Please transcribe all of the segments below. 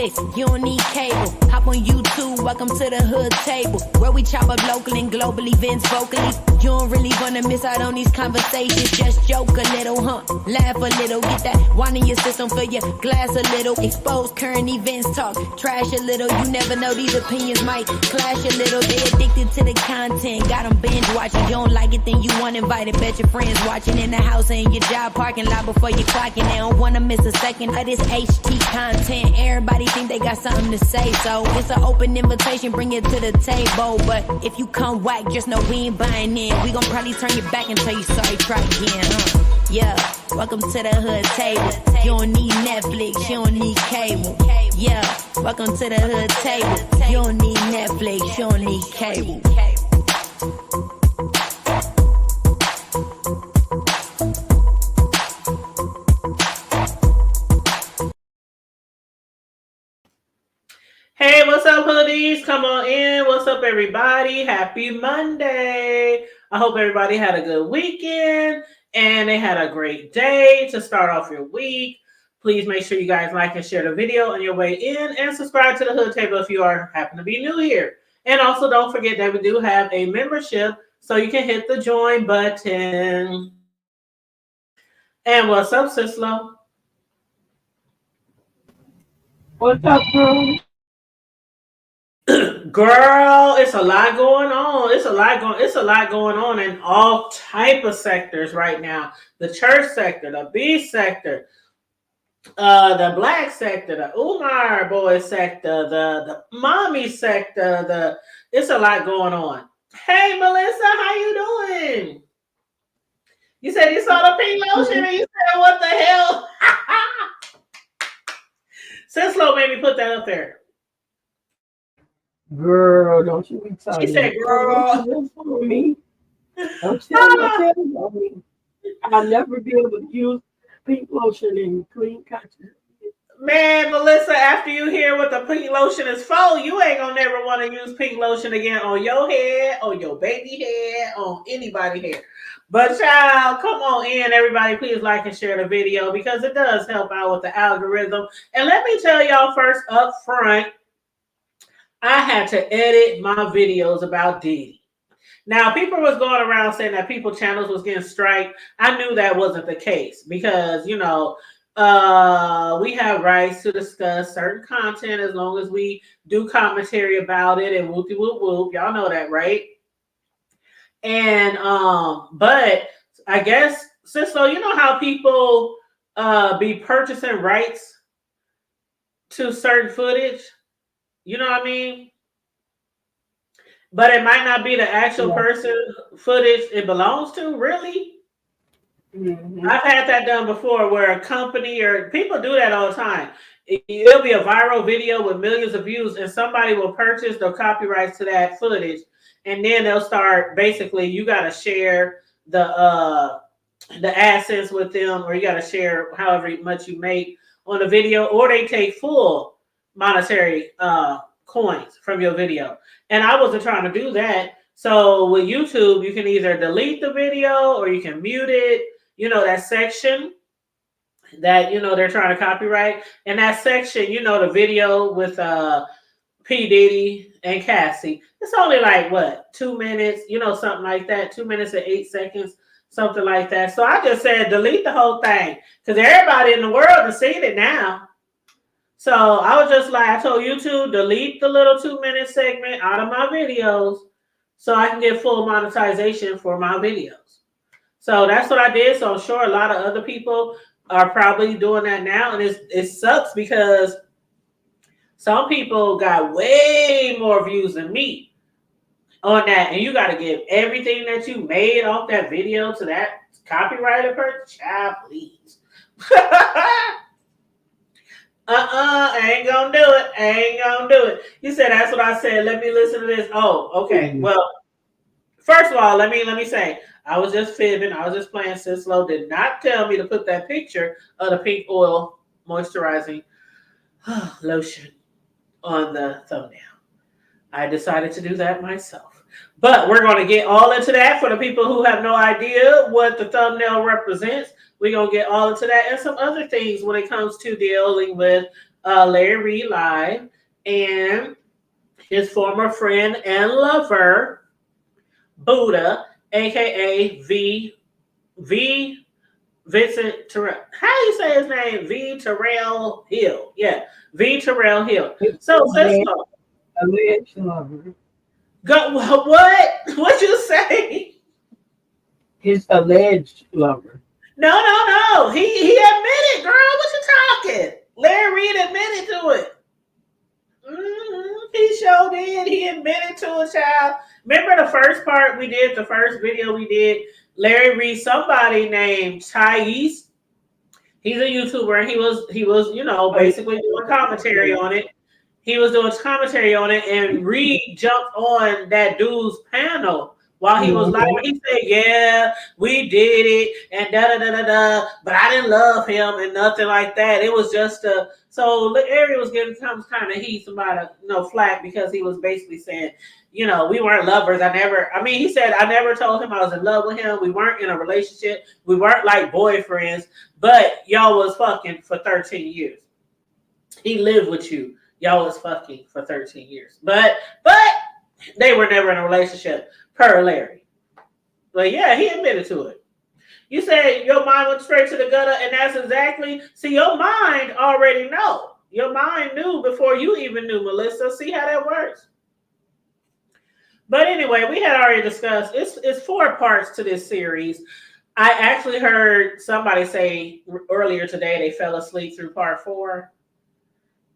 Netflix, you don't need cable. Hop on YouTube, welcome to the hood table, where we chop up local and global events vocally. You don't really wanna miss out on these conversations. Just joke a little, laugh a little, get that wine in your system, fill your glass a little. Expose current events, talk trash a little. You never know, these opinions might clash a little. They addicted to the content, got them binge watching. You don't like it, then you want invited. Bet your friends watching in the house and your job parking lot before you clocking. They don't wanna miss a second of this HT content. Everybody think they got something to say, so it's an open invitation, bring it to the table. But if you come whack, just know we ain't buying in. We gon' probably turn your back and tell you sorry, try again, Yeah, welcome to the hood table. You don't need Netflix, you don't need cable. Yeah, welcome to the hood table. You don't need Netflix, you don't need cable. Hey, what's up, hoodies? Come on in. What's up, everybody? Happy Monday. I hope everybody had a good weekend and they had a great day to start off your week. Please make sure you guys like and share the video on your way in and subscribe to the Hood Table if you happen to be new here. And also don't forget that we do have a membership, so you can hit the join button. And what's up, Sislo? What's up, bro? Girl, it's a lot going on. It's a lot going on in all type of sectors right now. The church sector, the B sector, the black sector, the Umar boy sector, the mommy sector. It's a lot going on. Hey, Melissa, how you doing? You said you saw the pink lotion and you said, what the hell? Sislo made me put that up there. Girl, don't you be talking. She said, girl. Don't me. Don't tell me. I'll never be able to use pink lotion in clean conscience. Man, Melissa, after you hear what the pink lotion is for, you ain't gonna never want to use pink lotion again on your head, on your baby head, on anybody's hair. But child, come on in, everybody. Please like and share the video because it does help out with the algorithm. And let me tell y'all first up front, I had to edit my videos about Diddy. Now, people was going around saying that people channels was getting striked. I knew that wasn't the case because, you know, we have rights to discuss certain content as long as we do commentary about it and whoopty whoop whoop. Y'all know that, right? And but I guess, Sislo, you know how people be purchasing rights to certain footage? You know what I mean? But it might not be the actual person footage it belongs to, really? Mm-hmm. I've had that done before where a company or people do that all the time. It'll be a viral video with millions of views and somebody will purchase the copyrights to that footage. And then they'll start, basically, you got to share the assets with them, or you got to share however much you make on the video, or they take full monetary coins from your video. And I wasn't trying to do that. So with YouTube, you can either delete the video or you can mute it. You know, that section that, you know, they're trying to copyright. And that section, you know, the video with P. Diddy and Cassie, it's only like, what, 2 minutes, you know, something like that, 2 minutes and 8 seconds, something like that. So I just said, delete the whole thing because everybody in the world has seen it now. So I was just like, I told YouTube, delete the little 2 minute segment out of my videos so I can get full monetization for my videos. So that's what I did. So I'm sure a lot of other people are probably doing that now. And it sucks because some people got way more views than me on that. And you got to give everything that you made off that video to that copyrighted person. Child, please. I ain't gonna do it. I ain't gonna do it. You said that's what I said. Let me listen to this. Oh, okay. Mm-hmm. Well, first of all, let me say, I was just fibbing. I was just playing. Sislo did not tell me to put that picture of the pink oil moisturizing lotion on the thumbnail. I decided to do that myself. But we're going to get all into that for the people who have no idea what the thumbnail represents. We're going to get all into that and some other things when it comes to dealing with Larry Reid Live, and his former friend and lover, Buddha, aka V Vincent Terrill. How do you say his name? V Terrill Hill. Yeah, V Terrill Hill. His So alleged, Cisco, alleged lover. go what? What you say? His alleged lover. No. He admitted, girl. What you talking? Larry Reid admitted to it. He showed did. He admitted to a child. Remember the first part we did, the first video we did? Larry Reid, somebody named Thais. He's a YouTuber, and he was, basically doing commentary on it. He was doing commentary on it, and Reid jumped on that dude's panel while he was live. He said, "Yeah, we did it, and da da da da da." But I didn't love him and nothing like that. It was just a. So Ari was getting some kind of heat, somebody flack because he was basically saying, we weren't lovers. He said I never told him I was in love with him. We weren't in a relationship. We weren't like boyfriends, but y'all was fucking for 13 years. He lived with you. Y'all was fucking for 13 years. But they were never in a relationship, per Larry. But yeah, he admitted to it. You said your mind went straight to the gutter, and that's exactly, see, your mind already know. Your mind knew before you even knew, Melissa. See how that works? But anyway, we had already discussed, it's 4 parts to this series. I actually heard somebody say earlier today they fell asleep through part 4.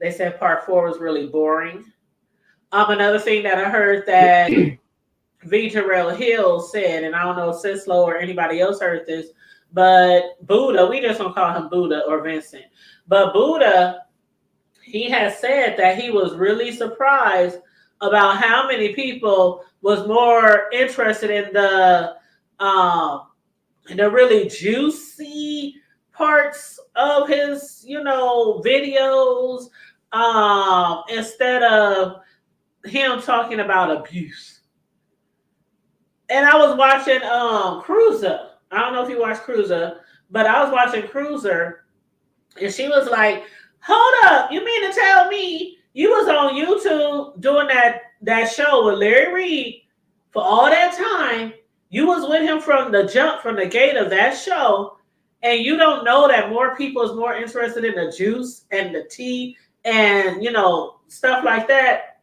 They said part 4 was really boring. Another thing that I heard that V. Terrill Hill said, and I don't know if Sislo or anybody else heard this, but Buddha, we just gonna call him Buddha or Vincent. But Buddha, he has said that he was really surprised about how many people was more interested in the really juicy parts of his, videos, instead of him talking about abuse. And I was watching Cruiser. I don't know if you watched Cruiser, but I was watching Cruiser, and she was like, "Hold up, you mean to tell me you was on YouTube doing that show with Larry Reid for all that time? You was with him from the jump, from the gate of that show, and you don't know that more people is more interested in the juice and the tea and stuff like that?"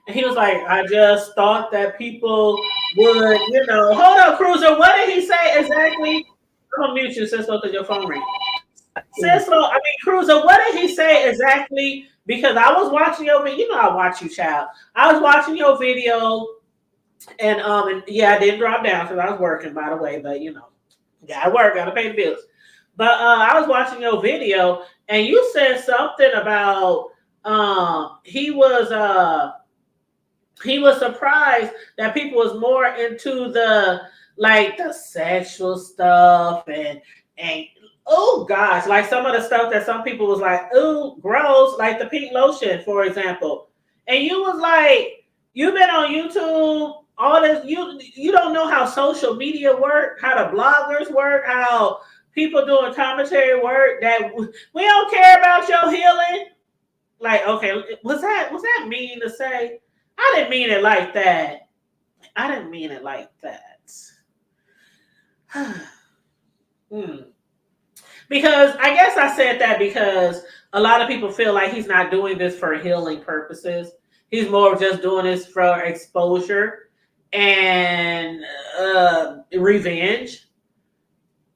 And he was like, "I just thought that people would, hold up, Cruiser. What did he say exactly?" I'm gonna mute you, Cisco, because your phone rings. Cruiser, what did he say exactly? Because I was watching your video. I watch you, child. I was watching your video, and I didn't drop down because I was working, by the way. But gotta work, gotta pay the bills. But I was watching your video, and you said something about he was surprised that people was more into the sexual stuff and oh gosh, like some of the stuff that some people was like, ooh, gross, like the pink lotion, for example. And you was like, you've been on YouTube, all this, you don't know how social media work, how the bloggers work, how people doing commentary work, that we don't care about your healing. Like, okay, was that mean to say? I didn't mean it like that. Because I guess I said that because a lot of people feel like he's not doing this for healing purposes. He's more of just doing this for exposure and revenge.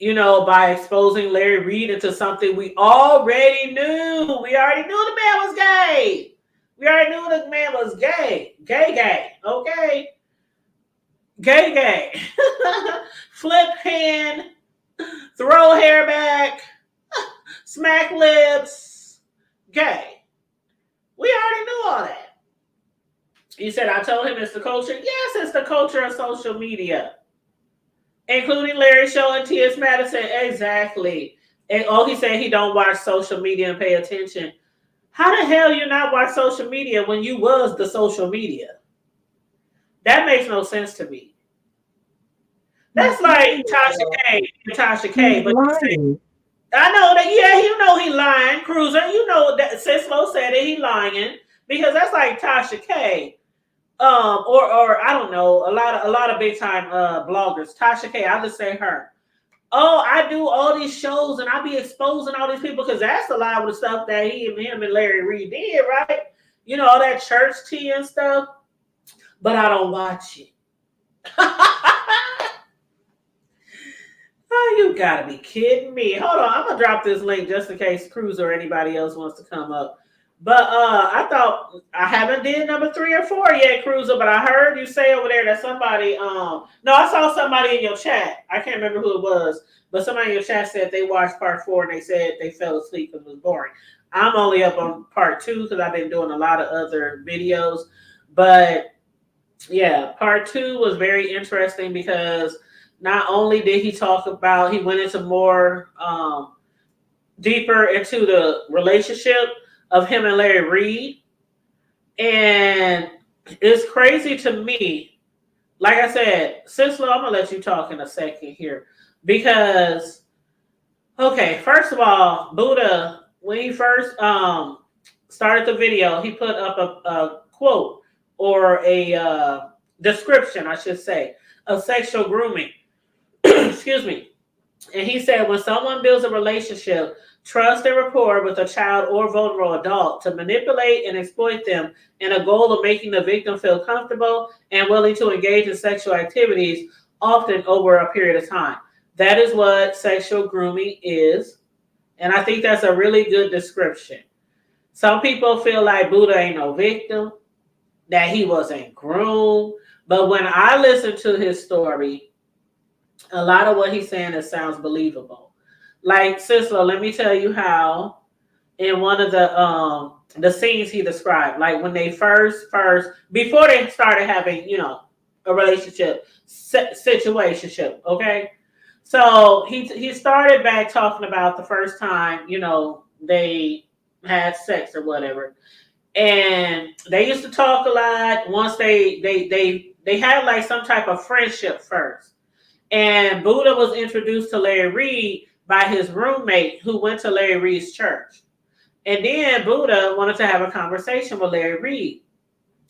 By exposing Larry Reid into something we already knew. We already knew the man was gay. Gay. Okay. Gay. Flip hand, throw hair back, smack lips, gay. We already knew all that. You said I told him it's the culture. Yes, it's the culture of social media. Including Larry Show and T.S. Madison. Exactly. And he said he don't watch social media and pay attention. How the hell you not watch social media when you was the social media? That makes no sense to me. That's like Tasha K, but I know that. Yeah, you know he lying, Cruiser. You know that Sislo said that he lying because that's like Tasha K. Or I don't know, a lot of big time bloggers. Tasha K. I'll just say her. Oh, I do all these shows and I be exposing all these people because that's a lot of the stuff that him and Larry Reid did, right? You know, all that church tea and stuff. But I don't watch it. Oh, you gotta be kidding me. Hold on, I'm gonna drop this link just in case Cruz or anybody else wants to come up. But I thought I haven't did number 3 or 4 yet, Cruiser. But I heard you say over there that somebody no, I saw somebody in your chat. I can't remember who it was, but somebody in your chat said they watched part 4 and they said they fell asleep because it was boring. I'm only up on part 2 because I've been doing a lot of other videos. But yeah, part 2 was very interesting because not only did he talk about, he went into more deeper into the relationship of him and Larry Reid. And it's crazy to me. Like I said, Sislo, I'm going to let you talk in a second here. Because, okay, first of all, Buddha, when he first started the video, he put up a quote or a description, I should say, of sexual grooming. Excuse me. And he said, when someone builds a relationship, trust, and rapport with a child or vulnerable adult to manipulate and exploit them in a goal of making the victim feel comfortable and willing to engage in sexual activities, often over a period of time. That is what sexual grooming is. And I think that's a really good description. Some people feel like Buddha ain't no victim, that he wasn't groomed. But when I listen to his story, a lot of what he's saying sounds believable. Like Sislo, let me tell you how in one of the scenes he described, like when they first before they started having, you know, a relationship situationship, okay? So he started back talking about the first time, you know, they had sex or whatever. And they used to talk a lot. Once they had like some type of friendship first. And Buddha was introduced to Larry Reid by his roommate who went to Larry Reid's church. And then Buddha wanted to have a conversation with Larry Reid.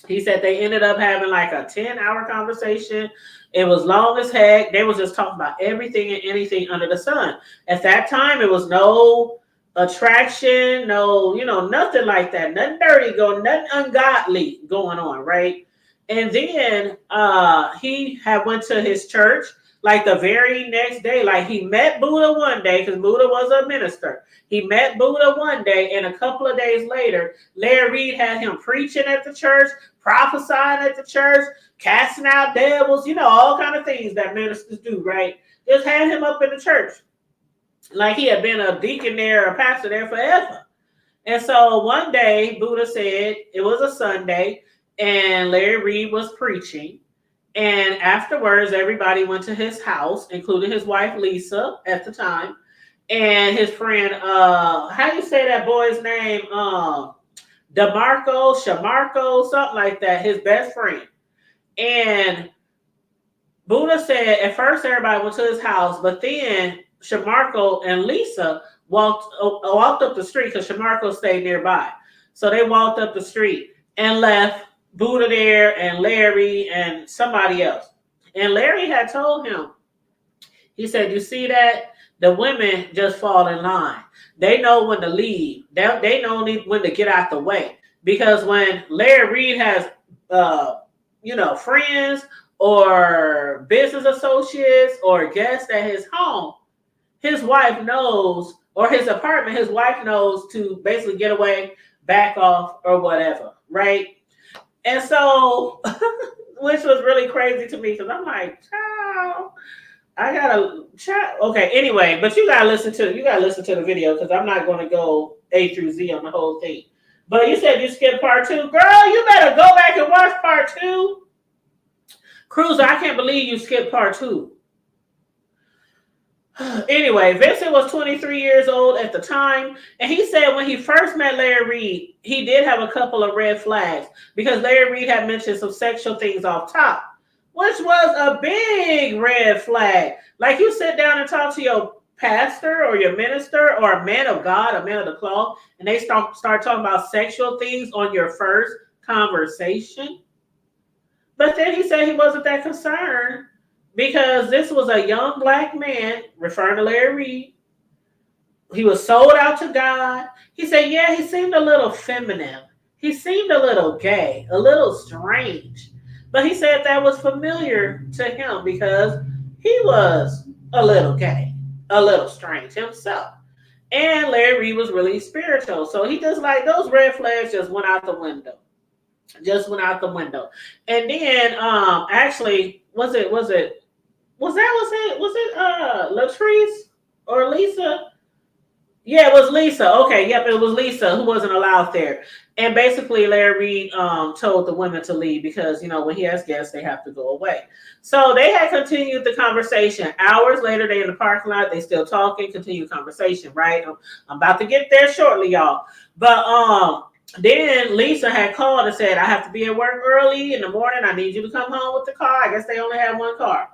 He said they ended up having like a 10-hour conversation. It was long as heck. They was just talking about everything and anything under the sun. At that time, it was no attraction, no, you know, nothing like that. Nothing dirty going, nothing ungodly going on, right? And then he had went to his church like the very next day. Like he met Buddha one day because Buddha was a minister. He met Buddha one day, and a couple of days later, Larry Reid had him preaching at the church, prophesying at the church, casting out devils, you know, all kind of things that ministers do, right? Just had him up in the church. Like he had been a deacon there, a pastor there forever. And so one day, Buddha said, it was a Sunday, and Larry Reid was preaching. And afterwards, everybody went to his house, including his wife, Lisa, at the time, and his friend, how do you say that boy's name? Shamarco, something like that, his best friend. And Buddha said at first everybody went to his house, but then Shamarco and Lisa walked up the street because Shamarco stayed nearby. So they walked up the street and left Buddha there and Larry and somebody else. And Larry had told him, he said, you see that? The women just fall in line. They know when to leave. They know when to get out the way. Because when Larry Reid has, friends or business associates or guests at his home, his wife knows, or his apartment, his wife knows to basically get away, back off, or whatever, right? And so, which was really crazy to me because I'm like, child, I gotta chat. Okay, anyway, but you gotta listen to the video because I'm not gonna go A through Z on the whole thing. But you said you skipped part 2. Girl, you better go back and watch part 2. Cruiser, I can't believe you skipped part 2. Anyway, Vincent was 23 years old at the time, and he said when he first met Larry Reid, he did have a couple of red flags because Larry Reid had mentioned some sexual things off top, which was a big red flag. Like you sit down and talk to your pastor or your minister or a man of God, a man of the cloth, and they start talking about sexual things on your first conversation. But then he said he wasn't that concerned because this was a young black man, referring to Larry Reid. He was sold out to God. He said, yeah, he seemed a little feminine. He seemed a little gay, a little strange. But he said that was familiar to him because he was a little gay, a little strange himself. And Larry Reid was really spiritual. So he just like those red flags just went out the window. Just went out the window. And then actually was it Latrice or Lisa? Yeah, it was Lisa. Okay, yep, it was Lisa who wasn't allowed there. And basically, Larry Reid told the women to leave because, when he has guests, they have to go away. So they had continued the conversation. Hours later, they in the parking lot. They still talking, continue conversation, right? I'm about to get there shortly, y'all. But then Lisa had called and said, I have to be at work early in the morning. I need you to come home with the car. I guess they only had one car.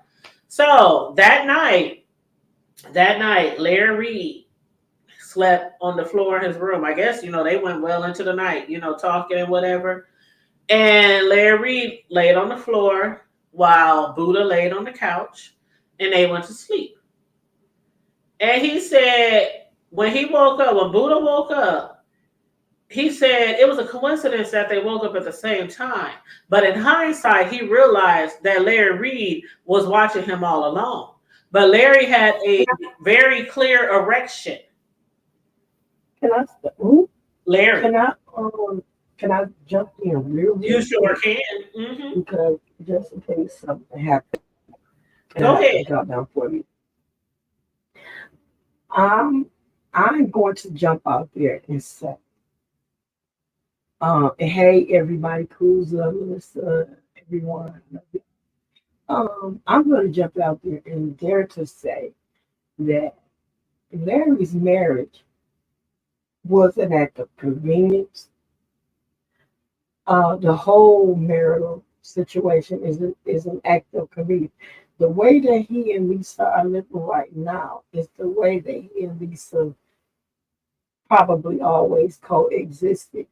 So that night, Larry Reid slept on the floor in his room. I guess, they went well into the night, talking and whatever. And Larry Reid laid on the floor while Buddha laid on the couch and they went to sleep. And he said when Buddha woke up, he said it was a coincidence that they woke up at the same time. But in hindsight, he realized that Larry Reid was watching him all along. But Larry had a very clear erection. Larry. Can I jump in real quick? You sure can. Mm-hmm. Because just in case something happens. Go ahead. Drop down for me. I'm going to jump out there and say, hey everybody, Kuzla, Melissa, everyone. I'm going to jump out there and dare to say that Larry's marriage was an act of convenience. The whole marital situation is an act of convenience. The way that he and Lisa are living right now is the way that he and Lisa probably always coexisted.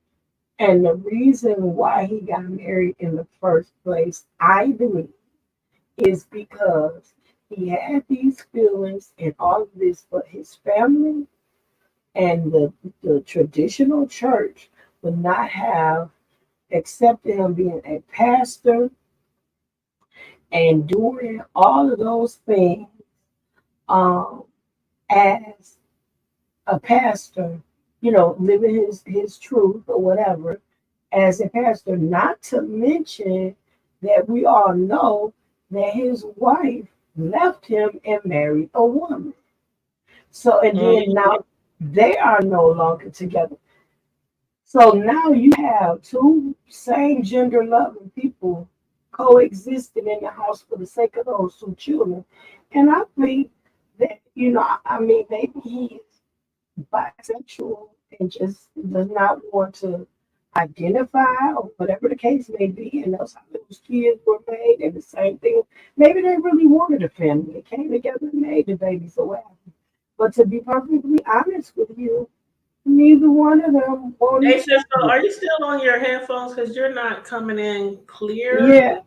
And the reason why he got married in the first place, I believe, is because he had these feelings and all of this, but his family and the traditional church would not have accepted him being a pastor and doing all of those things as a pastor, living his truth or whatever, as a pastor, not to mention that we all know that his wife left him and married a woman. So, and then now they are no longer together. So now you have two same gender loving people coexisting in the house for the sake of those two children. And I think that, maybe he is bisexual and just does not want to identify or whatever the case may be. And that's how those kids were made. And the same thing, maybe they really wanted a family. They came together and made the babies or whatever. But to be perfectly honest with you, neither one of them wanted. Hey, sister, are you still on your headphones? Because you're not coming in clear. Yeah,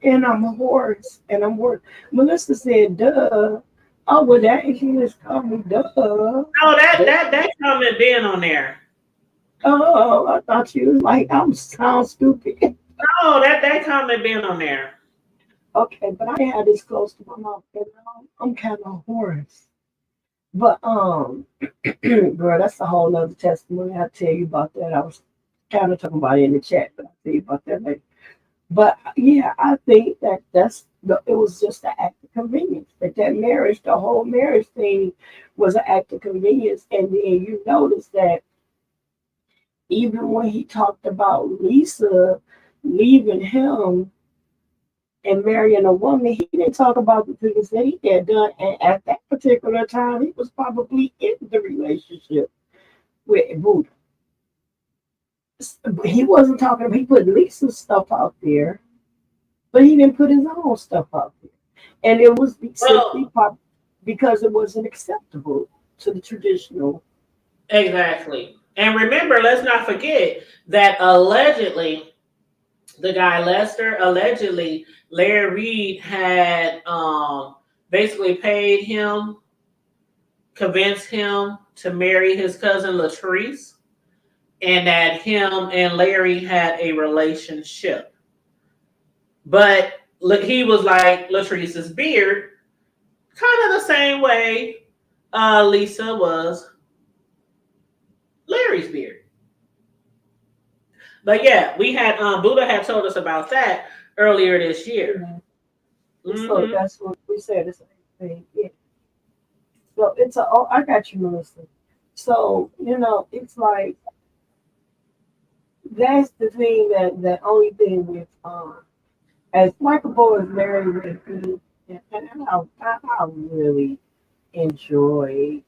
and I'm hoarse, and I'm hoarse. Melissa said, duh. Oh, well, that if you just call me duh. No, that comment being on there. Oh, I thought you was like, I'm sound stupid. No, that comment being on there. Okay, but I had this close to my mouth, and I'm kind of hoarse. But girl, that's a whole nother testimony. I'll tell you about that. I was kind of talking about it in the chat, but I'll tell you about that later. But yeah, I think that it was just an act of convenience. That marriage, the whole marriage thing was an act of convenience. And then you notice that even when he talked about Lisa leaving him and marrying a woman, he didn't talk about the things that he had done. And at that particular time, he was probably in the relationship with Buddha. He wasn't talking about, he put Lisa's stuff out there, but he didn't put his own stuff out there. And it was simply because it wasn't acceptable to the traditional. Exactly. And remember, let's not forget that allegedly, the guy Lester, allegedly, Larry Reid had basically paid him, convinced him to marry his cousin Latrice, and that him and Larry had a relationship. But he was like Latrice's beard, kind of the same way Lisa was Larry's beard. But yeah, we had Buddha had told us about that earlier this year. Yeah. So Mm-hmm. that's what we said. The same thing. Yeah. So it's a. Oh, I got you, Melissa. So it's like that's the thing that only thing with as Michael Boy is very very good, and I really enjoy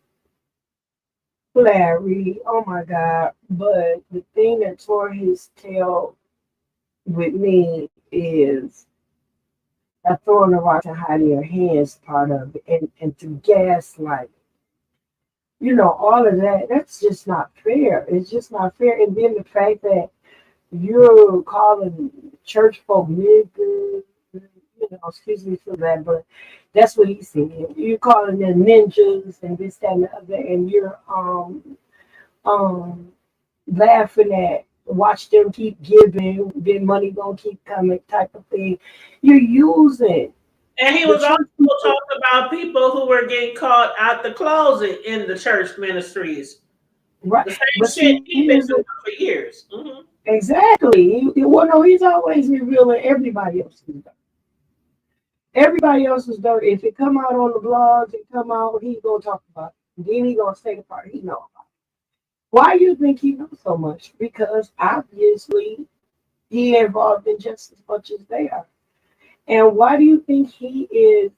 Larry. Oh my God! But the thing that tore his tail with me is a throwing the rock and hiding your hands part of it, and to gaslight. All of that. That's just not fair. It's just not fair. And then the fact that you're calling church folk niggas, excuse me for that, but that's what he said. You're calling them ninjas and this, that, and the other, and you're um laughing at watch them keep giving, then money gonna keep coming type of thing. You're using And he the was also church people, talking about people who were getting caught out the closet in the church ministries. right? The same But shit see, he's been doing for years. Mm-hmm. exactly. Well, no, he's always revealing everybody else's dirt. Everybody else's dirt. If it come out on the blogs, it come out, he gonna talk about it. Then he gonna say the part he know about. Why you think he knows so much? Because obviously he involved in just as much as they are. And why do you think he is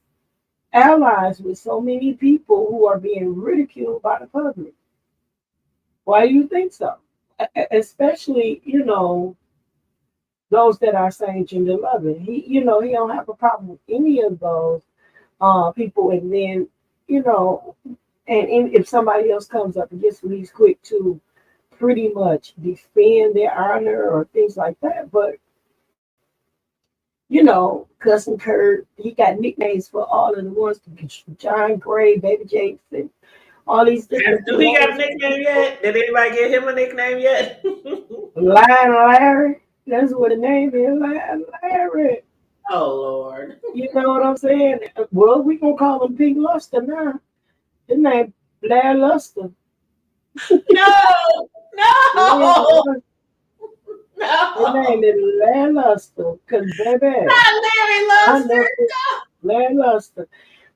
allies with so many people who are being ridiculed by the public? Why do you think so? Especially, those that are saying gender loving. He don't have a problem with any of those people. And then, you know, and if somebody else comes up against him, he's quick to pretty much defend their honor or things like that. But Cousin Kurt, he got nicknames for all of the ones, John Gray, Baby Jakes, and all these different Do he got a names. nickname yet? Did anybody give him a nickname yet? Lion Larry, that's what the name is, Lion Larry. Oh Lord. You know what I'm saying? Well, we gonna call him Pink Luster now. His name Blair Luster. No, Yeah, no, his no. name is Blair Luster. Cause baby, Not Larry I Luster. never Blair Luster.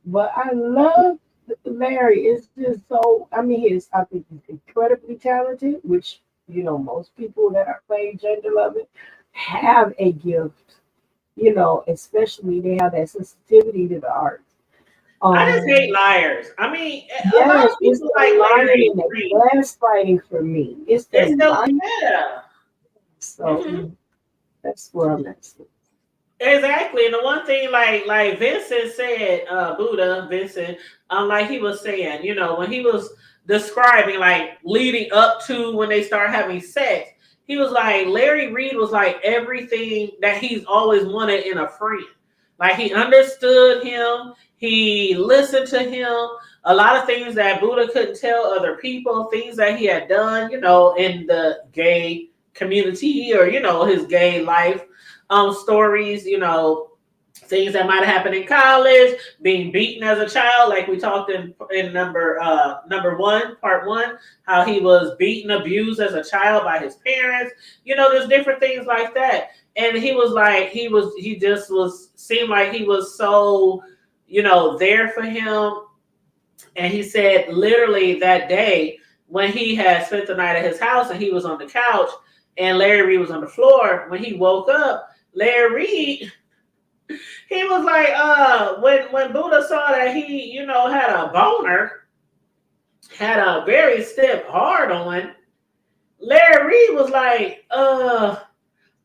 But I love Larry. It's just so. I mean, I think he's incredibly talented, which most people that are playing gender loving have a gift. Especially they have that sensitivity to the arts. I just hate Um, liars. I mean, a lot yes, of it's people the like lying Larry and the Reid. gaslighting for me. It's the It's the lying. yeah. So Hmm. that's where I'm at. Exactly. And the one thing like Vincent said, Buddha, Vincent, like he was saying, when he was describing like leading up to when they start having sex, he was like Larry Reid was like everything that he's always wanted in a friend. Like he understood him, he listened to him, a lot of things that Buddha couldn't tell other people, things that he had done, in the gay community or, his gay life stories, things that might have happened in college, being beaten as a child, like we talked in number one, part one, how he was beaten, abused as a child by his parents. There's different things like that. And he was like, he just was seemed like he was so, there for him. And he said literally that day when he had spent the night at his house and he was on the couch and Larry Reid was on the floor, when he woke up, Larry Reid, he was like, when Buddha saw that he, had a boner, had a very stiff hard on, Larry Reid was like,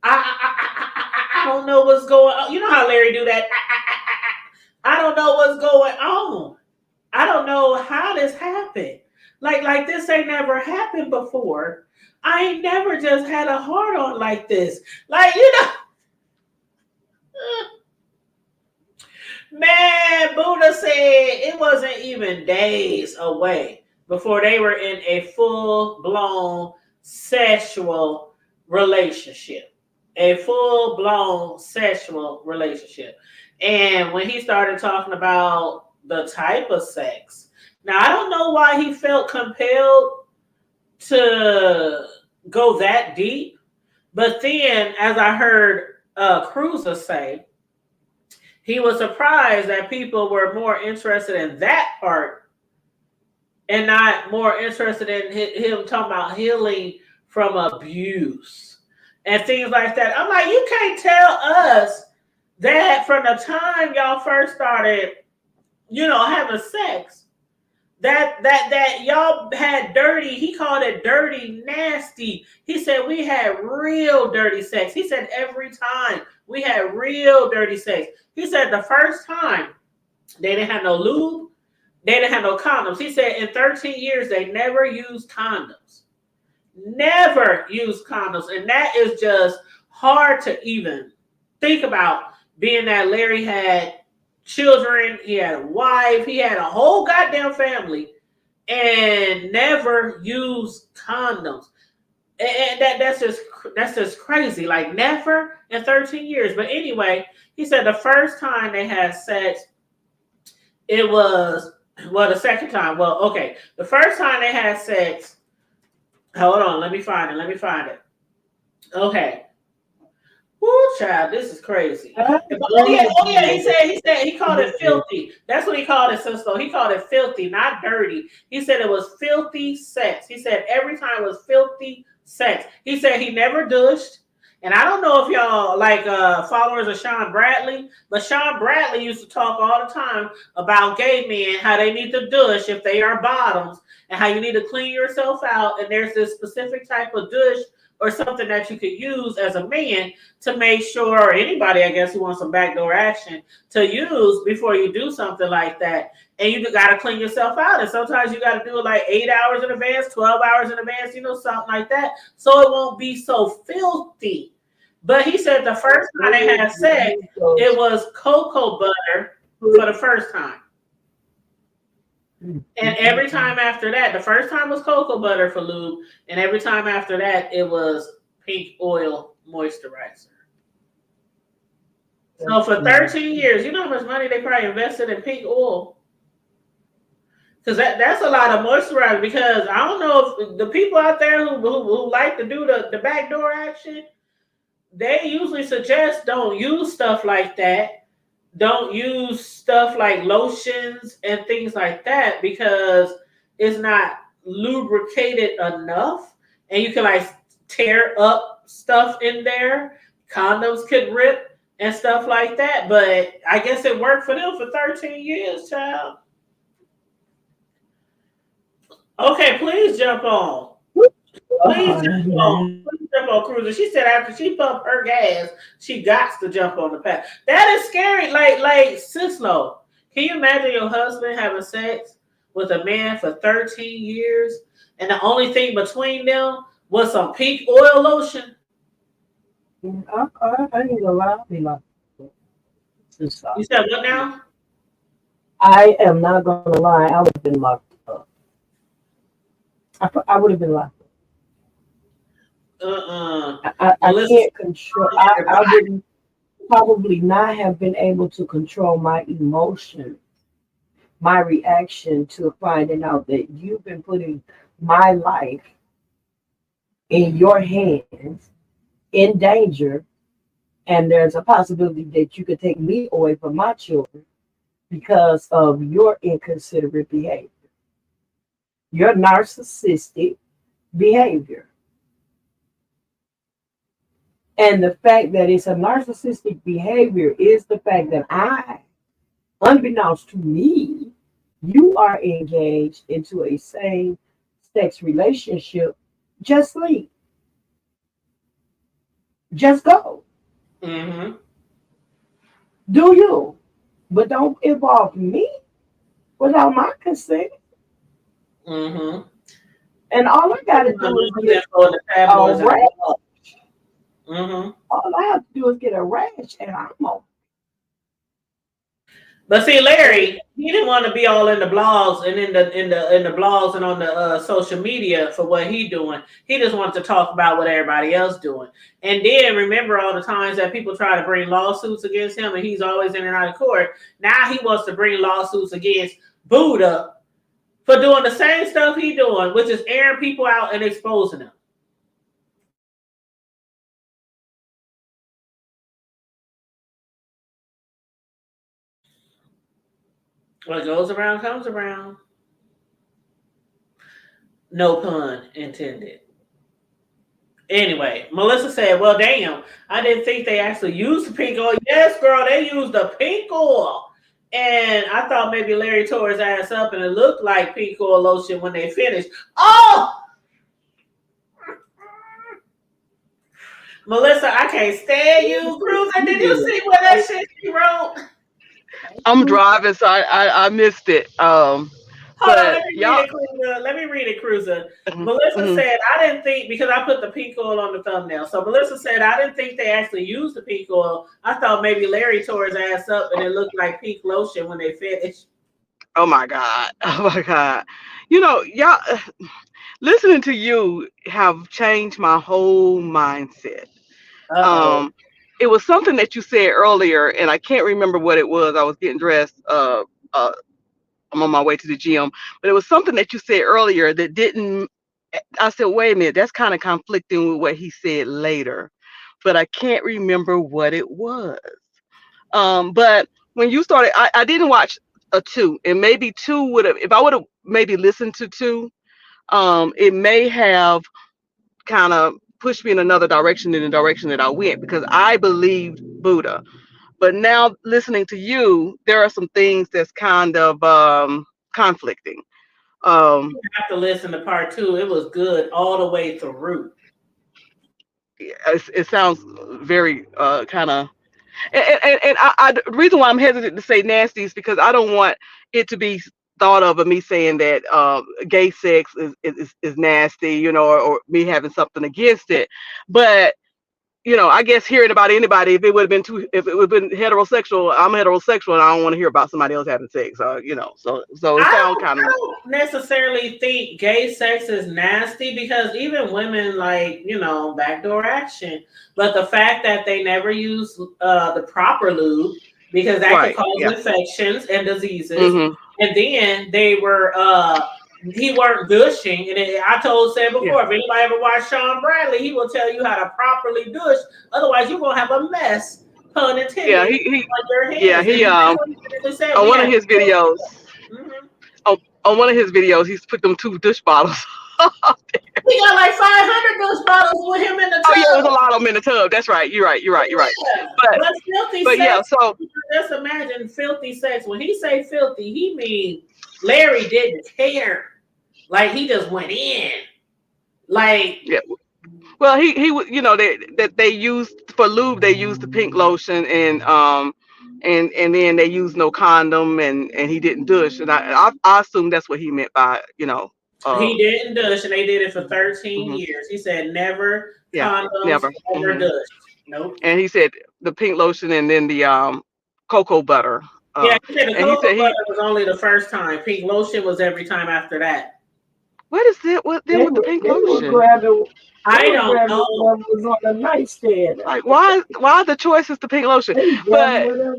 I don't know what's going on. You know how Larry do that? I don't know what's going on. I don't know how this happened. Like this ain't never happened before. I ain't never just had a hard on like this. Like, man, Buddha said it wasn't even days away before they were in a full-blown sexual relationship. A full-blown sexual relationship. And when he started talking about the type of sex, now I don't know why he felt compelled to go that deep, but then as I heard Cruiser say, he was surprised that people were more interested in that part and not more interested in him talking about healing from abuse and things like that. I'm like, you can't tell us that from the time y'all first started, having sex, that y'all had dirty. He called it dirty, nasty. He said we had real dirty sex. He said every time we had real dirty sex. He said the first time they didn't have no lube, they didn't have no condoms. He said in 13 years they never used condoms. Never used condoms. And that is just hard to even think about, being that Larry had children, he had a wife, he had a whole goddamn family, and never used condoms. And that's just crazy. Like, never in 13 years. But anyway, he said the first time they had sex, it was, the second time. Well, okay. The first time they had sex, hold on, let me find it. Okay. Woo, child, this is crazy. Oh yeah, he said he called it filthy. That's what he called it, sister. He called it filthy, not dirty. He said it was filthy sex. He said every time it was filthy sex. He said he never douched. And I don't know if y'all like followers of Sean Bradley, but Sean Bradley used to talk all the time about gay men, how they need to douche if they are bottoms, and how you need to clean yourself out. And there's this specific type of douche or something that you could use as a man to make sure, or anybody, I guess, who wants some backdoor action to use before you do something like that. And you got to clean yourself out. And sometimes you got to do it like 8 hours in advance, 12 hours in advance, something like that. So it won't be so filthy. But he said the first time they had sex, it was cocoa butter for the first time. And every time after that, the first time was cocoa butter for lube, and every time after that, it was pink oil moisturizer. So for 13 years, you know how much money they probably invested in pink oil? Because that's a lot of moisturizer. Because I don't know if the people out there who like to do the backdoor action, they usually suggest don't use stuff like that. Don't use stuff like lotions and things like that, because it's not lubricated enough, and you can like tear up stuff in there. Condoms could rip and stuff like that. But I guess it worked for them for 13 years, child. Okay, please jump on. Please jump on Cruiser. She said after she pumped her gas, she got to jump on the path. That is scary. Like Sislo, can you imagine your husband having sex with a man for 13 years, and the only thing between them was some pink oil lotion? I need a lot of You said what now? I am not gonna lie. I would have been locked up. I would have been locked up. I can't control. I would probably not have been able to control my emotion, my reaction to finding out that you've been putting my life in your hands, in danger, and there's a possibility that you could take me away from my children because of your inconsiderate behavior, your narcissistic behavior. And the fact that it's a narcissistic behavior is the fact that unbeknownst to me, you are engaged into a same-sex relationship. Just leave. Just go. Mm-hmm. Do you? But don't involve me. without my consent. Mm-hmm. And all I gotta do is get The a tabloids and rash. mm-hmm. All I have to do is get a rash, and I'm on. But see, Larry, he didn't want to be all in the blogs and in the blogs and on the social media for what he doing. He just wanted to talk about what everybody else doing. And then remember all the times that people try to bring lawsuits against him, and he's always in and out of court. Now he wants to bring lawsuits against Buddha for doing the same stuff he doing, which is airing people out and exposing them. What goes around comes around. No pun intended. Anyway, Melissa said, well, damn, I didn't think they actually used the pink oil. Yes, girl, they used the pink oil. And I thought maybe Larry tore his ass up and it looked like pink oil lotion when they finished. Oh! Melissa, I can't stand you, Cruiser. Did you see what that shit she wrote? I'm driving, so I missed it. Hold on, But y'all, Let me read it, Cruiser. mhm, Melissa mhm. said, I didn't think, because I put the pink oil on the thumbnail. So Melissa said, I didn't think they actually used the pink oil. I thought maybe Larry tore his ass up and it looked like pink lotion when they finished. Oh my God, oh my God. Y'all, listening to you have changed my whole mindset. Uh-oh. Um, it was something that you said earlier, and I can't remember what it was. I was getting dressed. I'm on my way to the gym, but it was something that you said earlier that didn't. I said, wait a minute, that's kind of conflicting with what he said later, but I can't remember what it was. But when you started, I didn't watch a two, and maybe two would have, if I would have maybe listened to two, it may have kind of pushed me in another direction than the direction that I went because I believed Buddha. But now listening to you, there are some things that's kind of conflicting. Um, You have to listen to part two. It was good all the way through. it sounds very kind of, and the reason why I'm hesitant to say nasty is because I don't want it to be thought of me saying that gay sex is nasty, or me having something against it. But I guess hearing about anybody, if it would have been heterosexual, I'm heterosexual and I don't want to hear about somebody else having sex. So it sounds kind I of don't necessarily think gay sex is nasty because even women like, backdoor action. But the fact that they never use the proper lube because that could right. cause Yeah. infections and diseases. Hmm. And then he weren't gushing. And I said Yeah. before, if anybody ever watched Sean Bradley, he will tell you how to properly gush. Otherwise, you're going to have a mess, pun Yeah. intended, He on your yeah. hands. And He that's what he literally said. on We one of had his videos. Mhm. He's put them two dish bottles. We got like 500 Dutch bottles with him in the Oh yeah, it was a tub. lot of them in the tub. That's right. You're right. You're right. You're right. Yeah. But But filthy but yeah. sex, So just imagine filthy sex. When he say filthy, he mean Larry didn't care. Like he just went in. Like yeah. Well, he would. They used for lube. They used the pink lotion and then they used no condom and he didn't douche and I assume that's what he meant by uh he didn't douche and they did it for 13 mhm, years. He said never yeah, condoms, never. never Hmm. douche. Nope. And he said the pink lotion and then the cocoa butter. Yeah, he said the And he cocoa said butter he was only the first time. Pink lotion was every time after that. what is it with them They with the were pink they were lotion? grabbing they I were don't grabbing know. whatever was on the nightstand. Like why the choice is the pink lotion? They grabbing But whatever.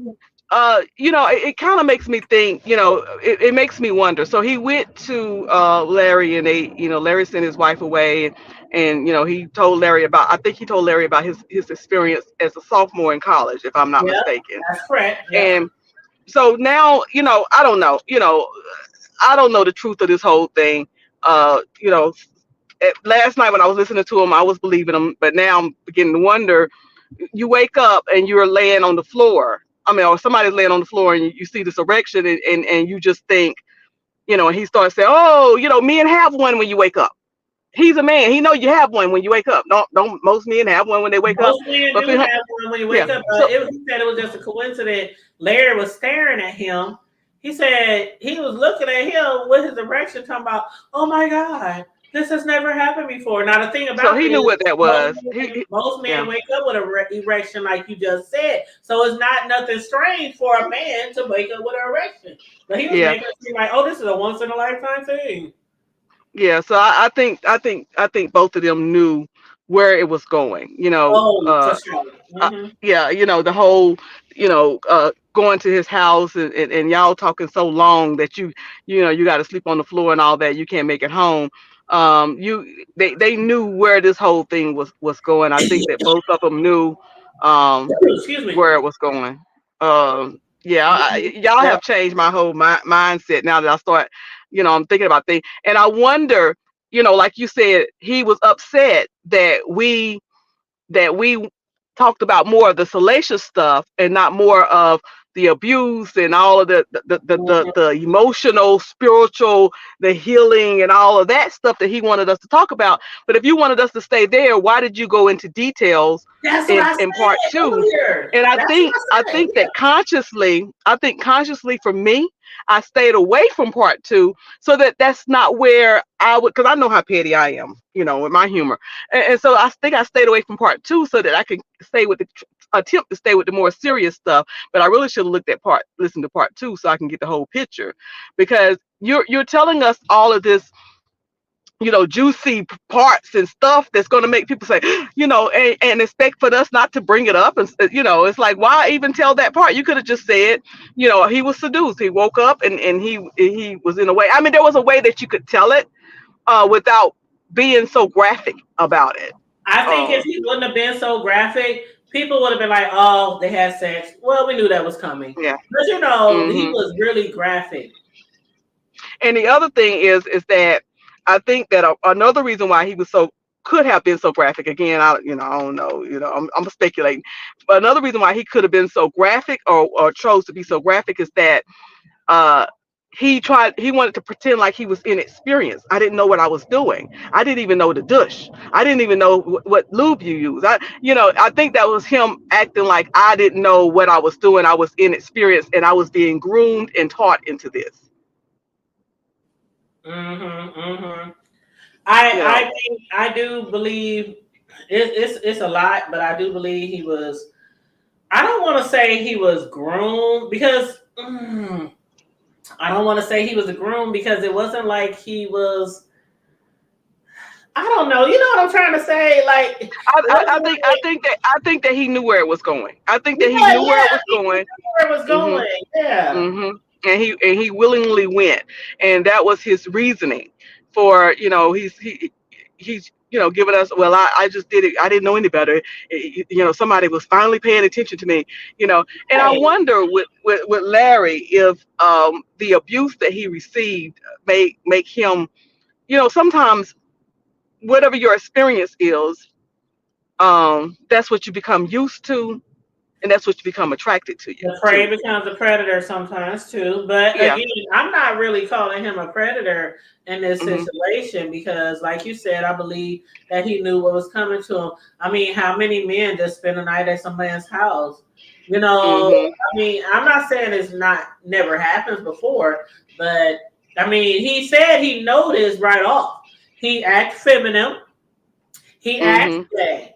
it kind of makes me think, it makes me wonder. So he went to Larry and Larry sent his wife away and he told Larry about, I think he told Larry about his experience as a sophomore in college, if I'm not Yep, mistaken. that's correct. Yep. And so now, I don't know, I don't know the truth of this whole thing. Uh, you know, Last night when I was listening to him, I was believing him, but now I'm beginning to wonder. You wake up and you're laying on the floor. I mean, or somebody's laying on the floor and you see this erection and you just think, and he starts saying, oh, men have one when you wake up. He's a man. He know you have one when you wake up. Don't most men have one when they wake up? Most men But do for him, have one when you yeah. wake up. So He said it was just a coincidence. Larry was staring at him, He said he was looking at him with his erection, talking about, "Oh my God, this has never happened before." Now the thing So about he it knew is, what that was. most Yeah, men wake up with an erection, like you just said. So it's not nothing strange for a man to wake up with an erection. But he was yeah. making it seem like, "Oh, this is a once in a lifetime thing." Yeah, so I think both of them knew where it was going. Oh, for sure. Hmm. Yeah, the whole, going to his house, and y'all talking so long that you got to sleep on the floor and all that. You can't make it home. They knew where this whole thing was going. I think that both of them knew Excuse me. where it was going. Yeah, Mhm. y'all Yep. have changed my whole mindset now that I start, I'm thinking about things, and I wonder, like you said, he was upset that we talked about more of the salacious stuff and not more of the abuse and all of the emotional, spiritual, the healing and all of that stuff that he wanted us to talk about. But if you wanted us to stay there, why did you go into details That's what in I in part said two? earlier. And That's what I I said. think that consciously for me, I stayed away from part two, so that's not where I would, because I know how petty I am, with my humor. And so I think I stayed away from part two so that I could stay with attempt to stay with the more serious stuff. But I really should have listened to part two so I can get the whole picture, because you're telling us all of this, juicy parts and stuff that's going to make people say, and expect for us not to bring it up. And, it's like, why even tell that part? You could have just said, he was seduced. He woke up and he was in a way. I mean, there was a way that you could tell it without being so graphic about it. I think if Um, he wouldn't have been so graphic, people would have been like, "Oh, they had sex." Well, we knew that was coming, yeah. but he hmm was really graphic. And the other thing is that I think that another reason why he was so could have been so graphic, again, I don't know, I'm speculating, but another reason why he could have been so graphic, or chose to be so graphic, is that uh he wanted to pretend like he was inexperienced. I didn't know what I was doing. I didn't even know the douche. I didn't even know what lube you use. I think that was him acting like I didn't know what I was doing. I was inexperienced and I was being groomed and taught into this. Mm-hmm. Mm-hmm. You know, I think I do believe it's a lot, but I do believe he was. I don't want to say he was groomed because I don't want to say he was a groom because it wasn't like he was. I don't know. You know what I'm trying to say? Like it wasn't like I think that he knew where it was going. I think that he yeah, knew where it yeah. was going. He knew where it was hmm going. Yeah. hmm And he willingly went, and that was his reasoning for, he's giving us, well, I just did it. I didn't know any better. Somebody was finally paying attention to me. And I Right. wonder with Larry if the abuse that he received make him, sometimes whatever your experience is, that's what you become used to, and that's what you become attracted to you The to. prey becomes a predator sometimes too. But Yeah. again, I'm not really calling him a predator in this hmm situation because, like you said, I believe that he knew what was coming to him. I mean, how many men just spend a night at some man's house? hmm I mean, I'm not saying it's not never happens before, but I mean, he said he noticed right off. He acts feminine. He acts hmm gay.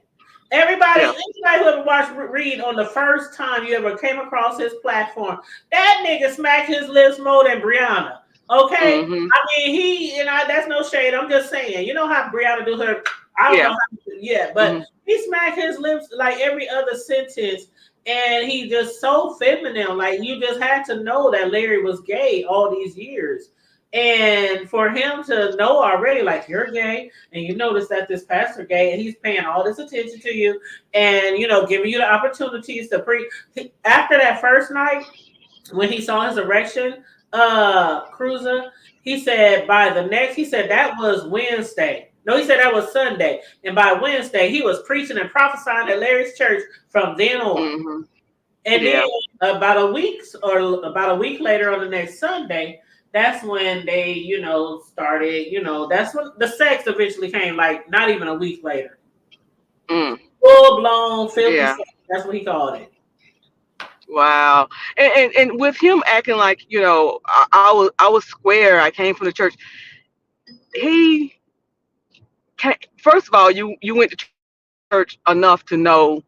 Anybody Yeah. who ever watched Reid on the first time you ever came across his platform, that nigga smacked his lips more than Brianna. Okay? hmm I mean, that's no shade. I'm just saying. You know how Brianna do her, I don't know Yeah. how, yeah, but hmm he smacked his lips like every other sentence. And he just so feminine. Like you just had to know that Larry was gay all these years. And for him to know already, like you're gay, and you notice that this pastor gay, and he's paying all this attention to you, and giving you the opportunities to pre. After that first night, when he saw his erection, cruiser, he said that was Wednesday. No, he said that was Sunday, and by Wednesday he was preaching and prophesying at Larry's church from then on. hmm And then Yeah. about a week later on the next Sunday, that's when they, started, that's when the sex eventually came, like not even a week later. Mm. Full blown filthy Yeah. sex. That's what he called it. Wow. And with him acting like, I was square. I came from the church. He first of all, you went to church enough to know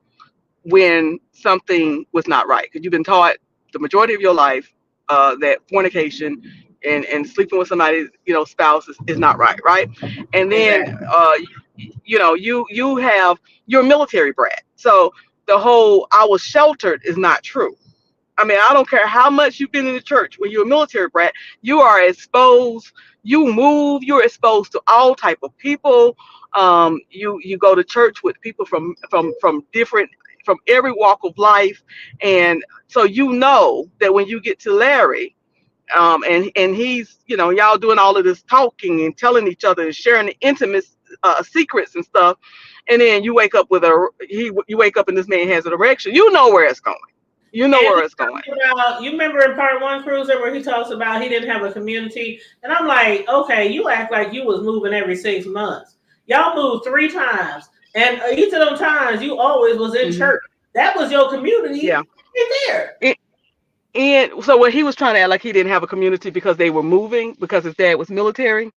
when something was not right, because you've been taught the majority of your life that fornication and sleeping with somebody's spouse is not right, right? And then Exactly. you're a military brat, so the whole "I was sheltered" is not true. I mean, I don't care how much you've been in the church. When you're a military brat, you are exposed. You move. You're exposed to all type of people. You go to church with people from different, from every walk of life, and so you know that when you get to Larry, and he's y'all doing all of this talking and telling each other and sharing the intimate secrets and stuff, and then you wake up and this man has an erection. You know where it's going. You know And where he it's going. talks about, you remember in part one, Cruiser, where he talks about he didn't have a community. And I'm like, okay, you act like you was moving every 6 months. Y'all moved 3 times. And each of them times, you always was in Hmm. church. That was your community Yeah. right there. And, and so what he was trying to act like he didn't have a community because they were moving because his dad was military.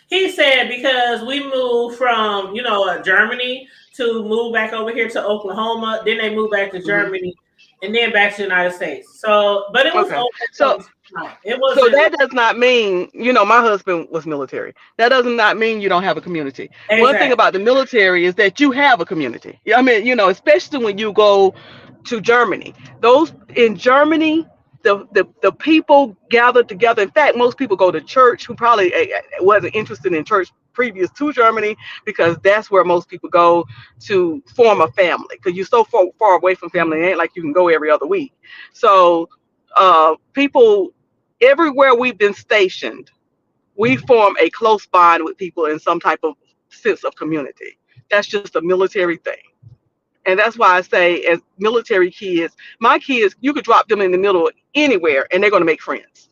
He said because we moved from, Germany to move back over here to Oklahoma. Then they moved back to Hmm. Germany and then back to the United States. So, but it was Okay. over So some time. It so wasn't that does not mean, my husband was military. That does not mean you don't have a community. One thing exactly. about the military is that you have a community. I mean, especially when you go to Germany. Those in Germany, the people gather together. In fact, most people go to church who probably wasn't interested in church previous to Germany, because that's where most people go to form a family, because you're so far away from family. It ain't like you can go every other week. So people everywhere we've been stationed, we form a close bond with people in some type of sense of community. That's just a military thing. And that's why I say, as military kids, my kids, you could drop them in the middle of anywhere and they're going to make friends,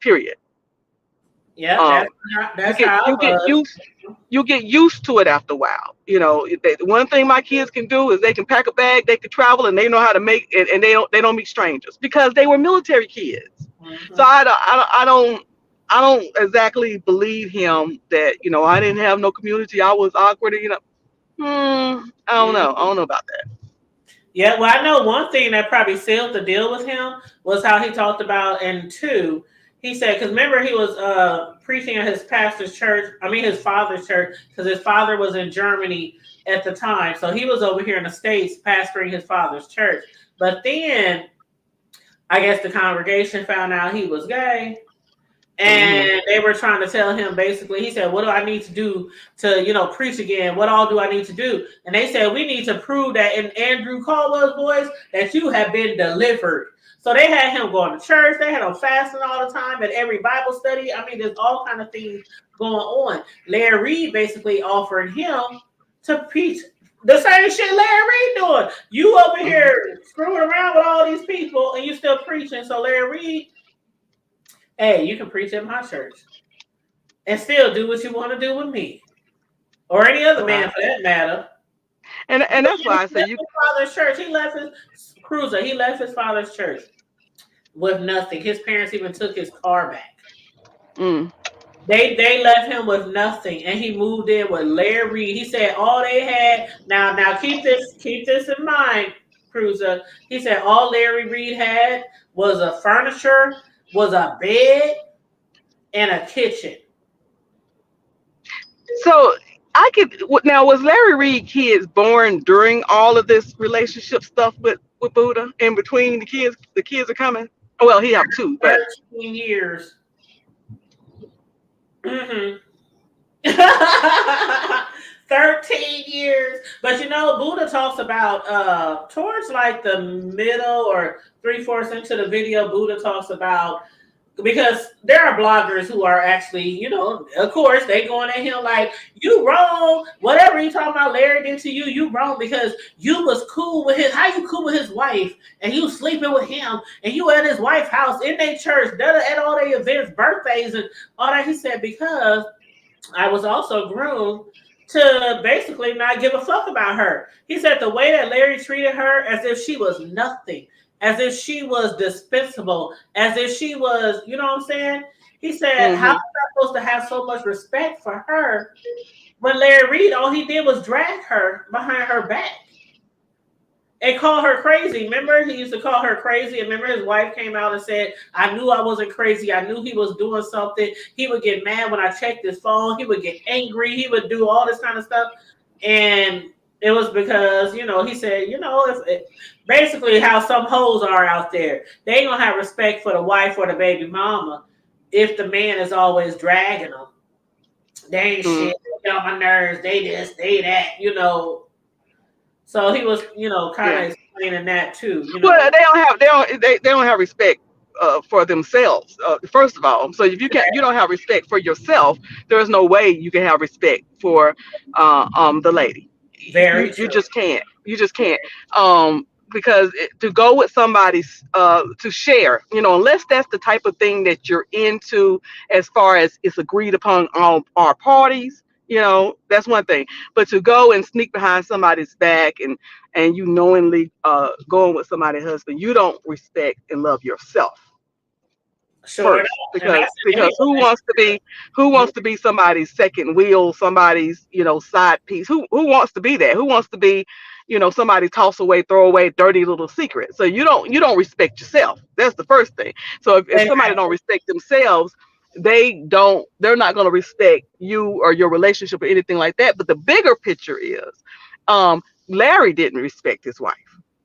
period. Yeah, Um, you that's get how I you get was. used you get used to it after a while. One thing my kids can do is they can pack a bag, they can travel, and they know how to make it, and they don't meet strangers because they were military kids. So Hmm. I don't exactly believe him that I didn't have no community. I was awkward. I don't know. I don't know about that. Yeah, well, I know one thing that probably sealed the deal with him was how he talked about in two. He said, because remember he was preaching at his pastor's church. I mean his father's church, because his father was in Germany at the time, so he was over here in the States pastoring his father's church. But then I guess the congregation found out he was gay, Hmm. and they were trying to tell him basically, he said, what do I need to do to, preach again? What all do I need to do? And they said, we need to prove that in Andrew Caldwell's voice that you have been delivered. So they had him going to church. They had him fasting all the time at every Bible study. I mean, there's all kind of things going on. Larry Reid basically offered him to preach the same shit Larry Reid doing. You over Hmm. here screwing around with all these people and you still preaching. So Larry Reid, hey, you can preach at my church and still do what you want to do with me or any other man Wow. for that matter. And But that's yeah, why I he say left you. his father's church. He left his cruiser. He left his father's church with nothing. His parents even took his car back. Mm, They left him with nothing, and he moved in with Larry Reid. He said all they had. Now keep this in mind, Cruiser. He said all Larry Reid had was a furniture, was a bed, and a kitchen. so now, was Larry Reid kids born during all of this relationship stuff with Buddha? In between the kids are coming. Well, he have two, but 13 years. Hmm. 13 years. But Buddha talks about towards like the middle or three-fourths into the video, Buddha talks about, because there are bloggers who are actually, of course, they going at him like, you wrong. Whatever you talking about Larry did to you, you wrong because you was cool with how you cool with his wife and you sleeping with him and you at his wife's house in their church, at all their events, birthdays and all that. He said, because I was also groomed to basically not give a fuck about her. He said the way that Larry treated her as if she was nothing. as if she was dispensable, as if she was, you know what I'm saying? He said, how Mm-hmm. was I supposed to have so much respect for her when Larry Reid, all he did was drag her behind her back and call her crazy? Remember, he used to call her crazy. And remember, his wife came out and said, I knew I wasn't crazy. I knew he was doing something. He would get mad when I checked his phone. He would get angry. He would do all this kind of stuff. And it was because, you know, he said, you know, basically how some hoes are out there. They ain't going to have respect for the wife or the baby mama if the man is always dragging them. They ain't shit. They get on my nerves. They this, they that, you know. So he was, you know, kind Yeah. of explaining that too, you Well, know. they don't have respect for themselves. First of all, so if you don't have respect for yourself, there's no way you can have respect for the lady. Very You true. just can't. You just can't. Because to go with somebody's to share, you know, unless that's the type of thing that you're into, as far as it's agreed upon all our parties, you know, that's one thing. But to go and sneak behind somebody's back and you knowingly going with somebody's husband, you don't respect and love yourself Sure enough. first, And that's in any because who wants to be somebody's second wheel, somebody's, you know, side piece? Who wants to be that? Who wants to be, you know, somebody toss away, throw away dirty little secret? So you don't respect yourself. That's the first thing. So if relationship. somebody don't respect themselves, they're not going to respect you or your relationship or anything like that. But the bigger picture is Larry didn't respect his wife.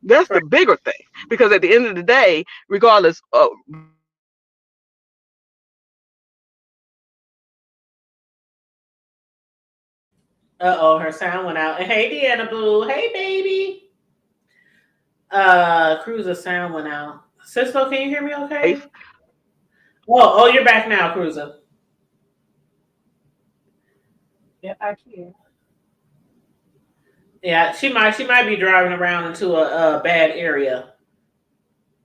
That's the Right. bigger thing, because at the end of the day, regardless of Uh-oh, her sound went out. And hey, Deanna Boo. Hey, baby. Cruiser sound went out. Cisco, can you hear me okay? life. Oh, you're back now, Cruiser. Yeah, I can. Yeah, she might be driving around into a bad area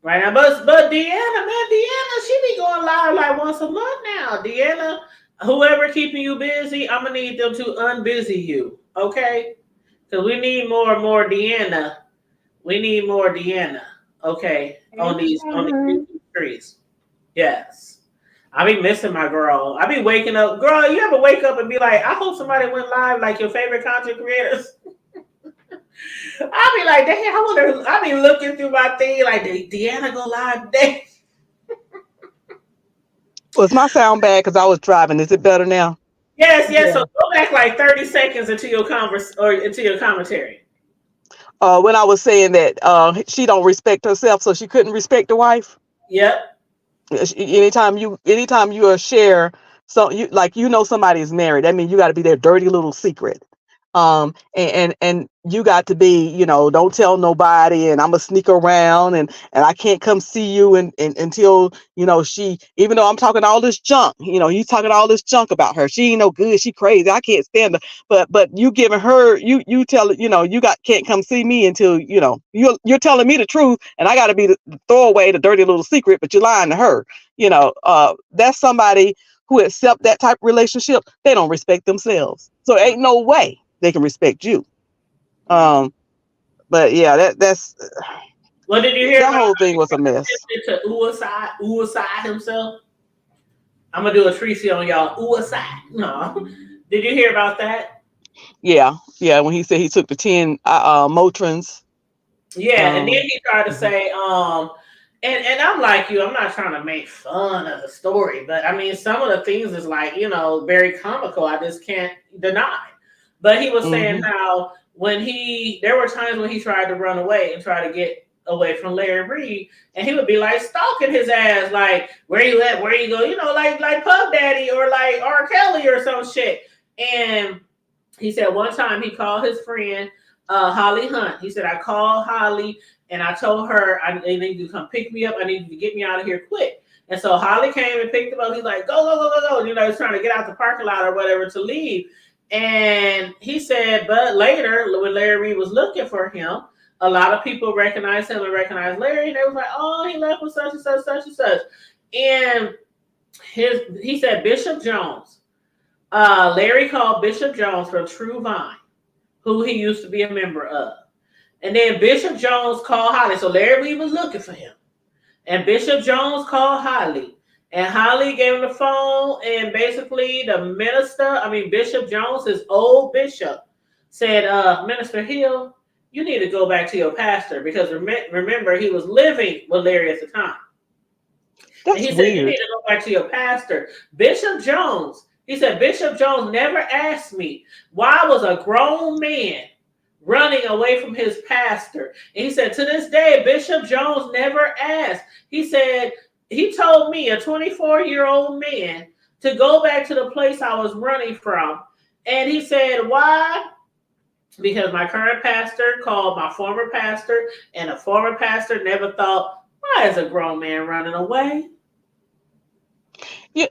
right now. But Deanna, man, Deanna, she be going live like once a month now. Deanna, whoever keeping you busy, I'm gonna need them to unbusy you, okay? Because we need more and more Deanna. We need more Deanna, okay, Hey, on these Sharon. YouTube streets. Yes. I be missing my girl. I be waking up. Girl, you ever wake up and be like, I hope somebody went live like your favorite content creators? I be like, damn, I wonder. I be looking through my thing like, did Deanna go live today? Was my sound bad because I was driving? Is it better now? Yes, yes. So Yeah. go back like 30 seconds into your converse or into your commentary. When I was saying that she don't respect herself, so she couldn't respect the wife. Yep. Anytime you share, so you like, you know, somebody is married, that means you got to be their dirty little secret. And you got to be, you know, don't tell nobody, and I'm gonna sneak around, and I can't come see you and until, you know, she, even though I'm talking all this junk, you know, you talking all this junk about her, she ain't no good, she crazy, I can't stand her. But you giving her, you tell, you know, you got can't come see me until, you know, you're telling me the truth, and I got to be the throwaway, the dirty little secret, but you're lying to her. You know, that's somebody who accept that type of relationship. They don't respect themselves, so ain't no way they can respect you. Mm. um but yeah, that's What did you hear that about whole how thing he was a mess. to Uasai himself? I'm gonna do a Tracy on y'all. Uasai. No. Did you hear about that? Yeah, when he said he took the 10 Motrins. Yeah, and then um he tried to mhm. say, and I'm like you, I'm not trying to make fun of the story, but I mean some of the things is like, you know, very comical. I just can't deny. But he was saying Mhm. how there were times when he tried to run away and try to get away from Larry Reid, and he would be like stalking his ass, like, where you at, where you go, you know, like Puff Daddy or like R. Kelly or some shit. And he said one time he called his friend Holly Hunt. He said, I called Holly and I told her I need you to come pick me up. I need you to get me out of here quick. And so Holly came and picked him up. He's like, go, go, go, go, go. And, you know, he's trying to get out the parking lot or whatever to leave. And he said, but later, when Larry Reid was looking for him, a lot of people recognized him and recognized Larry. And they was like, oh, he left with such and such, such and such. And he said, Bishop Jones. Larry called Bishop Jones from True Vine, who he used to be a member of. And then Bishop Jones called Holly. So Larry Reid was looking for him. And Bishop Jones called Holly. And Holly gave him the phone. And basically, the minister, Bishop Jones, his old bishop, said, Minister Hill, you need to go back to your pastor. Because remember, he was living with Larry at the time. That's and he weird. said, you need to go back to your pastor. Bishop Jones, he said, Bishop Jones never asked me why was a grown man running away from his pastor. And he said, to this day, Bishop Jones never asked. He said, he told me, a 24-year-old man, to go back to the place I was running from. And he said, why? Because my current pastor called my former pastor, and the former pastor never thought, why is a grown man running away? Yeah.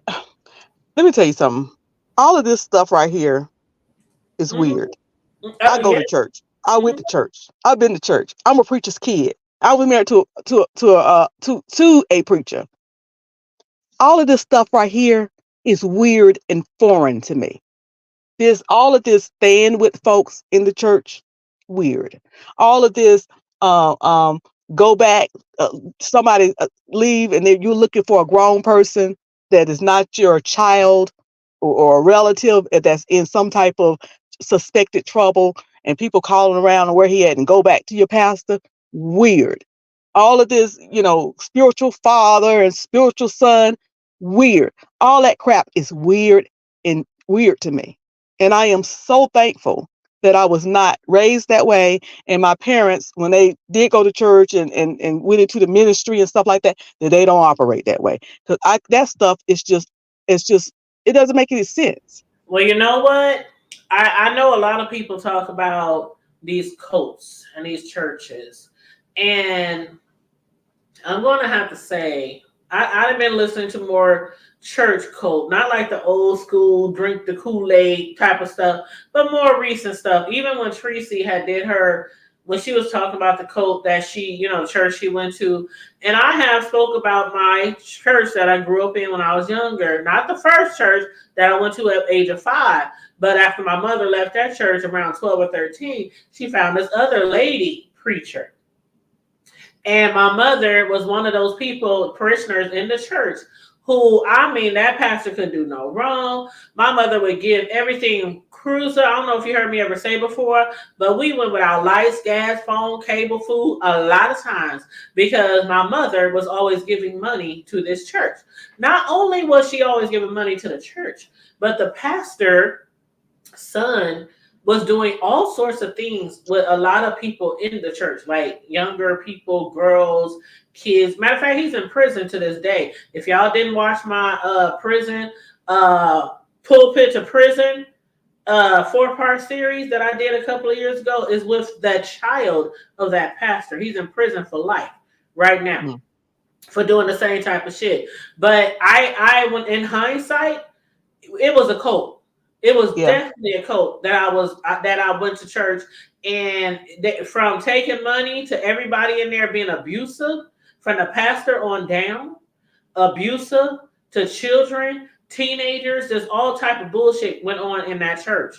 Let me tell you something. All of this stuff right here is weird. I go to church. I went to church. I've been to church. I'm a preacher's kid. I was married to a preacher. All of this stuff right here is weird and foreign to me. This all of this staying with folks in the church, weird. All of this, uh, um, go back, somebody leave, and then you're looking for a grown person that is not your child or a relative that's in some type of suspected trouble, and people calling around where he at, and go back to your pastor. Weird. All of this, spiritual father and spiritual son, weird. All that crap is weird and weird to me. And I am so thankful that I was not raised that way. And my parents, when they did go to church and went into the ministry and stuff like that, that they don't operate that way. Because that stuff is just, it doesn't make any sense. Well, you know what? I know a lot of people talk about these cults and these churches. And I'm going to have to say, I've been listening to more church cult, not like the old school drink the Kool-Aid type of stuff, but more recent stuff. Even when Tracy when she was talking about the cult that church she went to, and I have spoke about my church that I grew up in when I was younger, not the first church that I went to at age of 5, but after my mother left that church around 12 or 13, she found this other lady preacher. And my mother was one of those people, parishioners in the church, who, that pastor could do no wrong. My mother would give everything cruiser. I don't know if you heard me ever say before, but we went without lights, gas, phone, cable, food a lot of times because my mother was always giving money to this church. Not only was she always giving money to the church, but the pastor's son was doing all sorts of things with a lot of people in the church, like younger people, girls, kids. Matter of fact, he's in prison to this day. If y'all didn't watch my prison pulpit to prison 4-part series that I did a couple of years ago, is with the child of that pastor. He's in prison for life right now for doing the same type of shit. But I when in hindsight, it was a cult. It was definitely a cult that I went to church, and from taking money to everybody in there being abusive, from the pastor on down, abusive to children, teenagers, there's all type of bullshit went on in that church.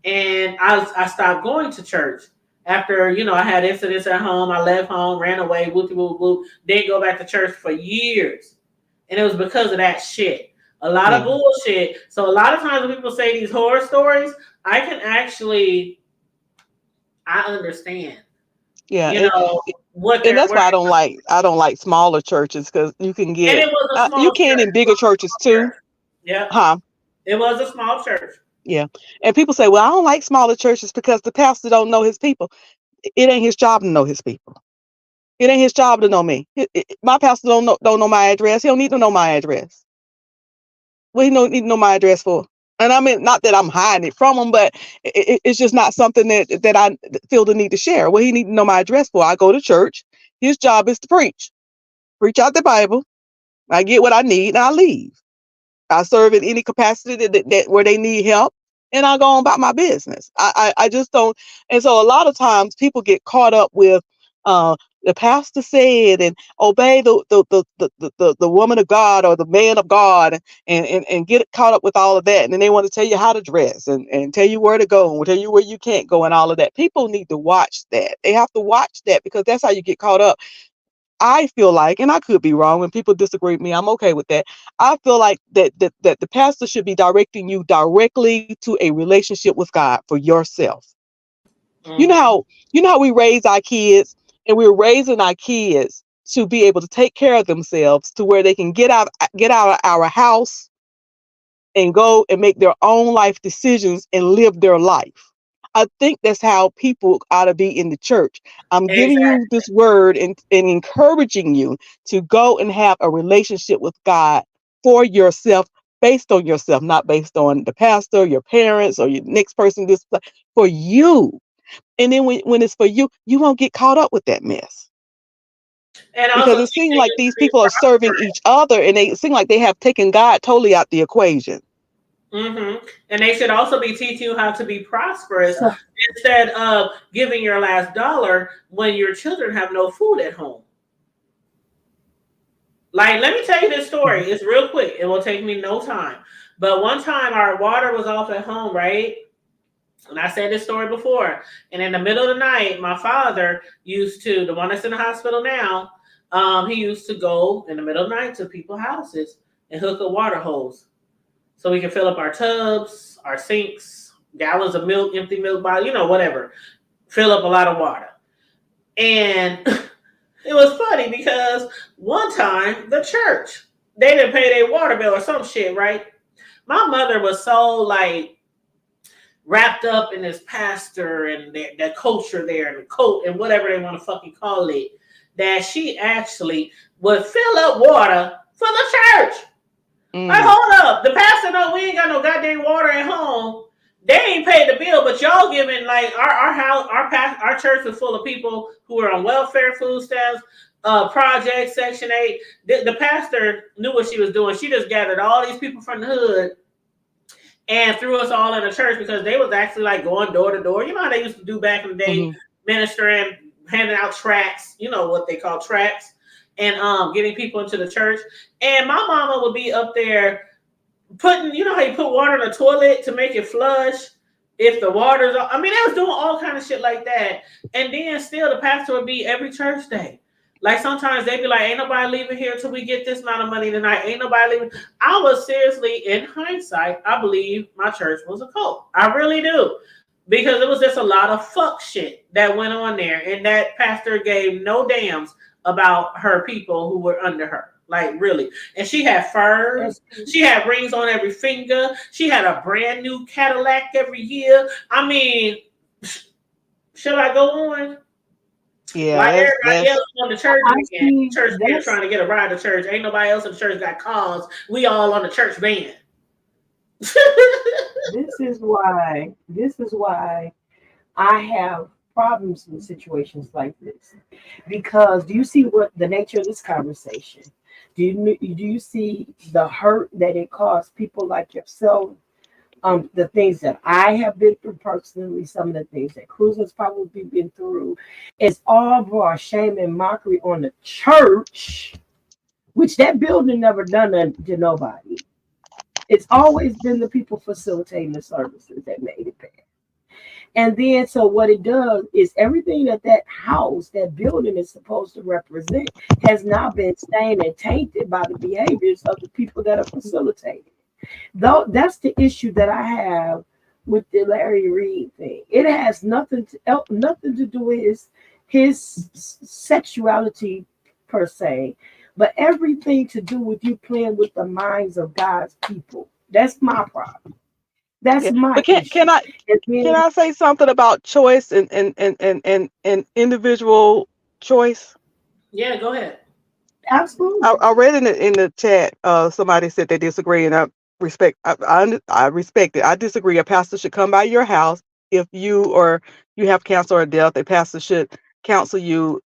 And I stopped going to church after, I had incidents at home. I left home, ran away, whoopty whoop whoop, didn't go back to church for years. And it was because of that shit. A lot of bullshit. So a lot of times when people say these horror stories, I understand. Yeah. What and that's why I don't like smaller churches, because you can get, and it was a small you can church. in bigger churches too. Yeah. Huh? It was a small church. Yeah. And people say, well, I don't like smaller churches because the pastor don't know his people. It ain't his job to know his people. It ain't his job to know me. My pastor don't know my address. He don't need to know my address. What he need to know my address for? And I mean, not that I'm hiding it from him, but it's just not something that I feel the need to share. What he need to know my address for? I go to church. His job is to preach out the Bible. I get what I need and I leave. I serve in any capacity that where they need help, and I go on about my business. I just don't. And so a lot of times people get caught up with The pastor said, and obey the woman of God or the man of God, and get caught up with all of that. And then they want to tell you how to dress, and tell you where to go, and tell you where you can't go, and all of that. People need to watch that. They have to watch that, because that's how you get caught up. I feel like, and I could be wrong, when people disagree with me, I'm okay with that. I feel like that the pastor should be directing you directly to a relationship with God for yourself. You know Mhm. how we raise our kids, and we're raising our kids to be able to take care of themselves, to where they can get out of our house and go and make their own life decisions and live their life. I think that's how people ought to be in the church. I'm giving you Exactly. this word, and encouraging you to go and have a relationship with God for yourself, based on yourself, not based on the pastor, your parents, or your next person. This for you. And then when it's for you, you won't get caught up with that mess. And Because also it seems teaching like you to these be people are serving each other, and they seem like they have taken God totally out the equation. And they should also be teaching you how to be prosperous So, instead of giving your last dollar when your children have no food at home. Like, let me tell you this story. Mhm. It's real quick. It will take me no time. But one time our water was off at home, right? And I said this story before. And in the middle of the night, my father used to, the one that's in the hospital now, he used to go in the middle of the night to people's houses and hook a water hose so we can fill up our tubs, our sinks, gallons of milk, empty milk bottle, whatever. Fill up a lot of water. And it was funny because one time the church, they didn't pay their water bill or some shit, right? My mother was so like wrapped up in this pastor and their culture there and the coat and whatever they want to fucking call it, that she actually would fill up water for the church. Like, Mm. hold up. The pastor know we ain't got no goddamn water at home. They ain't paid the bill, but y'all giving like our house, our church is full of people who are on welfare, food stamps, project, Section 8. The pastor knew what she was doing. She just gathered all these people from the hood and threw us all in the church because they was actually like going door to door. You know how they used to do back in the day, Mhm. ministering, handing out tracts. You know what they call tracts, and getting people into the church. And my mama would be up there putting, you know how you put water in the toilet to make it flush if the water's, I mean, they was doing all kind of shit like that. And then still the pastor would be every church day. Like sometimes they'd be like, ain't nobody leaving here till we get this amount of money tonight. Ain't nobody leaving. I was seriously, in hindsight, I believe my church was a cult. I really do. Because it was just a lot of fuck shit that went on there. And that pastor gave no damns about her people who were under her. Like really. And she had and furs. She had rings on every finger. She had a brand new Cadillac every year. I mean, should I go on? Yeah, Like everybody that's else on the church I van, see church van that's trying to get a ride to church. Ain't nobody else in the church got cars. We all on the church van. this is why I have problems in situations like this. Because do you see what the nature of this conversation? Do you see the hurt that it caused people like yourself? The things that I have been through personally, some of the things that Cruz has probably been through, it's all brought shame and mockery on the church, which that building never done to nobody. It's always been the people facilitating the services that made it bad. And then, so what it does is everything that house, that building is supposed to represent, has now been stained and tainted by the behaviors of the people that are facilitating. Though that's the issue that I have with the Larry Reid thing. It has nothing to do with his sexuality per se, but everything to do with you playing with the minds of God's people. That's my problem. That's yeah. my But issue. And can then I say something about choice and individual choice? Yeah, go ahead. absolutely. I read in the chat, somebody said they disagree, and I respect it. I disagree. A pastor should come by your house if you have cancer or death. A pastor should counsel you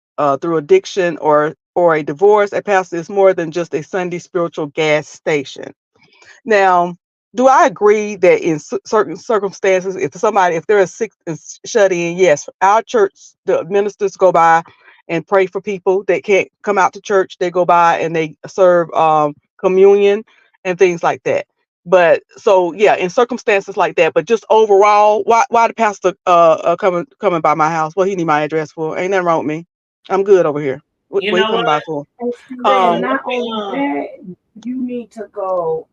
through addiction or a divorce. A pastor is more than just a Sunday spiritual gas station. Now, do I agree that in certain circumstances, if they're sick and shut in, yes, our church, the ministers go by and pray for people that can't come out to church. They go by and they serve communion and things like that. But so yeah, in circumstances like that, but just overall, why the pastor coming by my house? What he need my address for? Ain't nothing wrong with me. I'm good over here. What, You what he know coming what, by for? Cruiser, And Um, not let only me, that, you need to go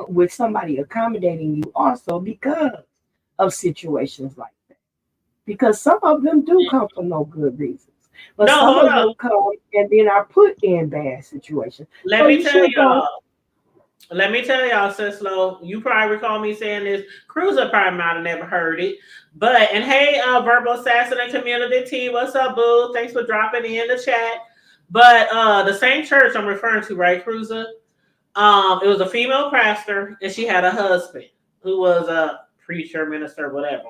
with somebody accommodating you also because of situations like that. Because some of them do come for no good reasons, but no, some hold of on. them come and then are put in bad situations. Let So me you tell should go. y'all. Let me tell y'all, Sis Lo, you probably recall me saying this. Cruiser probably might have never heard it. But, and hey, Verbal Assassin and Community T, what's up, boo? Thanks for dropping in the chat. But the same church I'm referring to, right, Cruiser? It was a female pastor, and she had a husband who was a preacher, minister, whatever.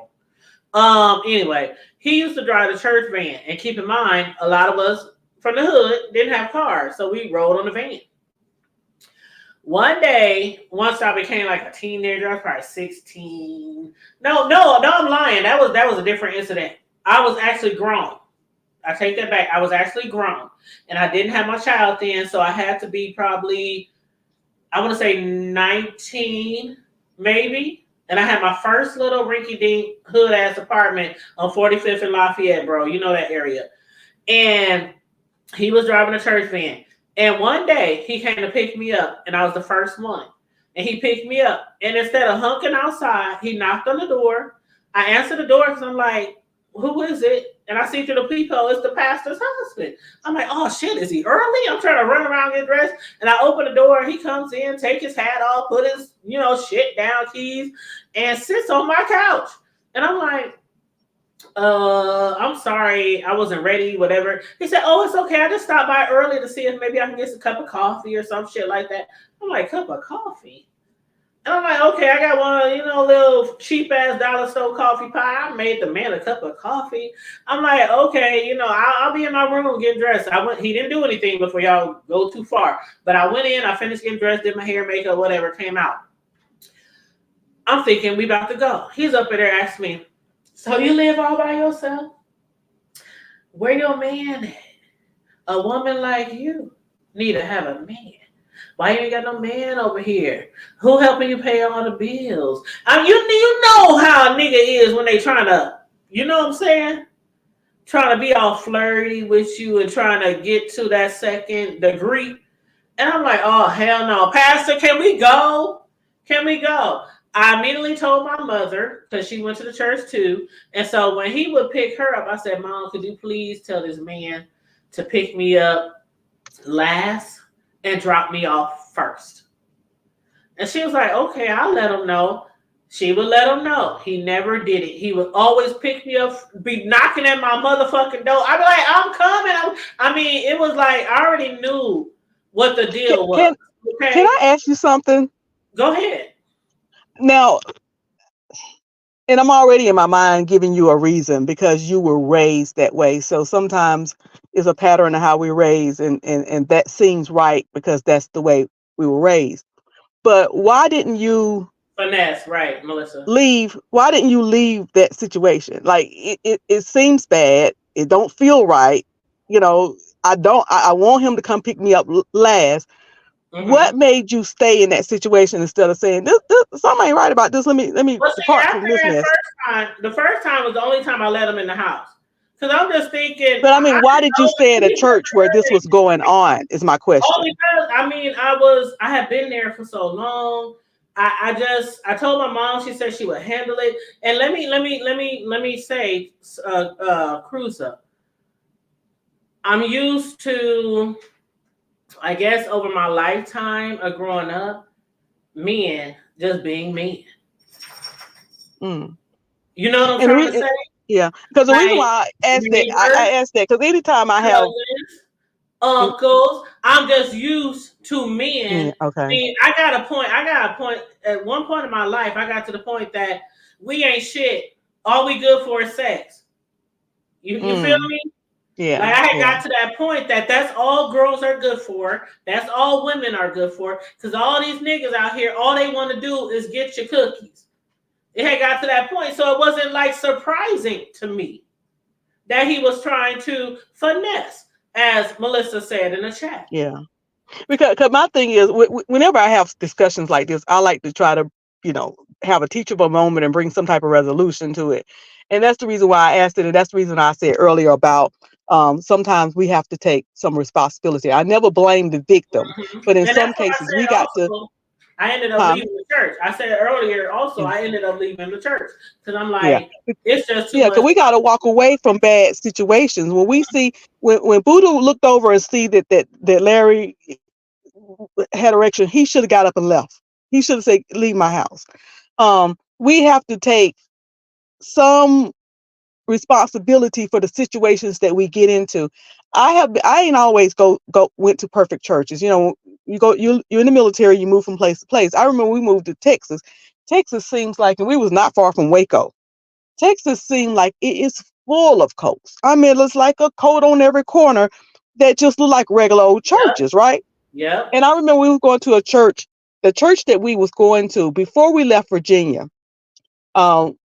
Anyway, he used to drive the church van. And keep in mind, a lot of us from the hood didn't have cars, so we rode on the van. One day, once I became like a teenager, I was probably 16. No, I'm lying. That was a different incident. I was actually grown. I take that back. I was actually grown. And I didn't have my child then, so I had to be probably, I want to say 19, maybe. And I had my first little rinky-dink hood-ass apartment on 45th and Lafayette, bro. You know that area. And he was driving a church van. And one day he came to pick me up, and I was the first one. And he picked me up. And instead of hunking outside, he knocked on the door. I answered the door because I'm like, who is it? And I see through the peephole, it's the pastor's husband. I'm like, oh shit, is he early? I'm trying to run around, get dressed. And I open the door, he comes in, take his hat off, put his, shit down, keys, and sits on my couch. And I'm like, I'm sorry, I wasn't ready, whatever. He said, oh, it's okay. I just stopped by early to see if maybe I can get a cup of coffee or some shit like that. I'm like, cup of coffee? And I'm like, okay, I got one, little cheap ass dollar store coffee pie. I made the man a cup of coffee. I'm like, okay, I'll be in my room getting dressed. He didn't do anything before y'all go too far. But I went in, I finished getting dressed, did my hair, makeup, whatever, came out. I'm thinking we about to go. He's up there asking me, so you live all by yourself? Where your man at? A woman like you need to have a man. Why you ain't got no man over here? Who helping you pay all the bills? You know how a nigga is when they trying to, you know what I'm saying? Trying to be all flirty with you and trying to get to that second degree. And I'm like, oh, hell no. Pastor, can we go? Can we go? I immediately told my mother because she went to the church too. And so when he would pick her up, I said, Mom, could you please tell this man to pick me up last and drop me off first? And she was like, okay, I'll let him know. She would let him know. He never did it. He would always pick me up, be knocking at my motherfucking door. I'd be like, I'm coming. It was like I already knew what the deal was. Okay? Can I ask you something? Go ahead. Now, and I'm already in my mind giving you a reason because you were raised that way. So sometimes it's a pattern of how we're raised, and that seems right because that's the way we were raised. But why didn't you Finesse, right, Melissa? leave? Why didn't you leave that situation? Like it seems bad. It don't feel right. I want him to come pick me up last. Mm-hmm. What made you stay in that situation instead of saying this something ain't right about this? Let me depart from this mess. The first time was the only time I let him in the house. Because I'm just thinking. But why did you stay at a church where this was going on? Is my question. Oh, because I had been there for so long. I told my mom. She said she would handle it. And let me say, Cruiser, I'm used to, I guess, over my lifetime of growing up, men just being men. Mm. You know what I'm trying to say? Yeah, because the reason why I asked that, because anytime I have uncles, I'm just used to men. Yeah, okay. I got a point. At one point in my life, I got to the point that we ain't shit. All we good for is sex. You feel me? Yeah. Like I had got to that point that's all girls are good for. That's all women are good for. Because all these niggas out here, all they want to do is get your cookies. It had got to that point. So it wasn't like surprising to me that he was trying to finesse, as Melissa said in the chat. Yeah. Because my thing is, whenever I have discussions like this, I like to try to, have a teachable moment and bring some type of resolution to it. And that's the reason why I asked it. And that's the reason I said earlier about sometimes we have to take some responsibility. I never blame the victim, but in And some that's what I cases we said got to, also. I ended up huh? leaving the church. I said earlier also, Yeah. I ended up leaving the church because I'm Yeah. like, it's just too Yeah, because much. we got to walk away from bad situations. When we see, when Buddha looked over and see that Larry had erection, he should have got up and left. He should have said, "Leave my house." We have to take some responsibility for the situations that we get into. I ain't always went to perfect churches. You're in the military, you move from place to place. I remember we moved to Texas. Texas seems like, and we was not far from Waco. Texas seemed like it is full of cults. I mean, it's like a cult on every corner that just look like regular old Yep. churches, right? Yep. And I remember we was going to a church, the church that we was going to before we left Virginia.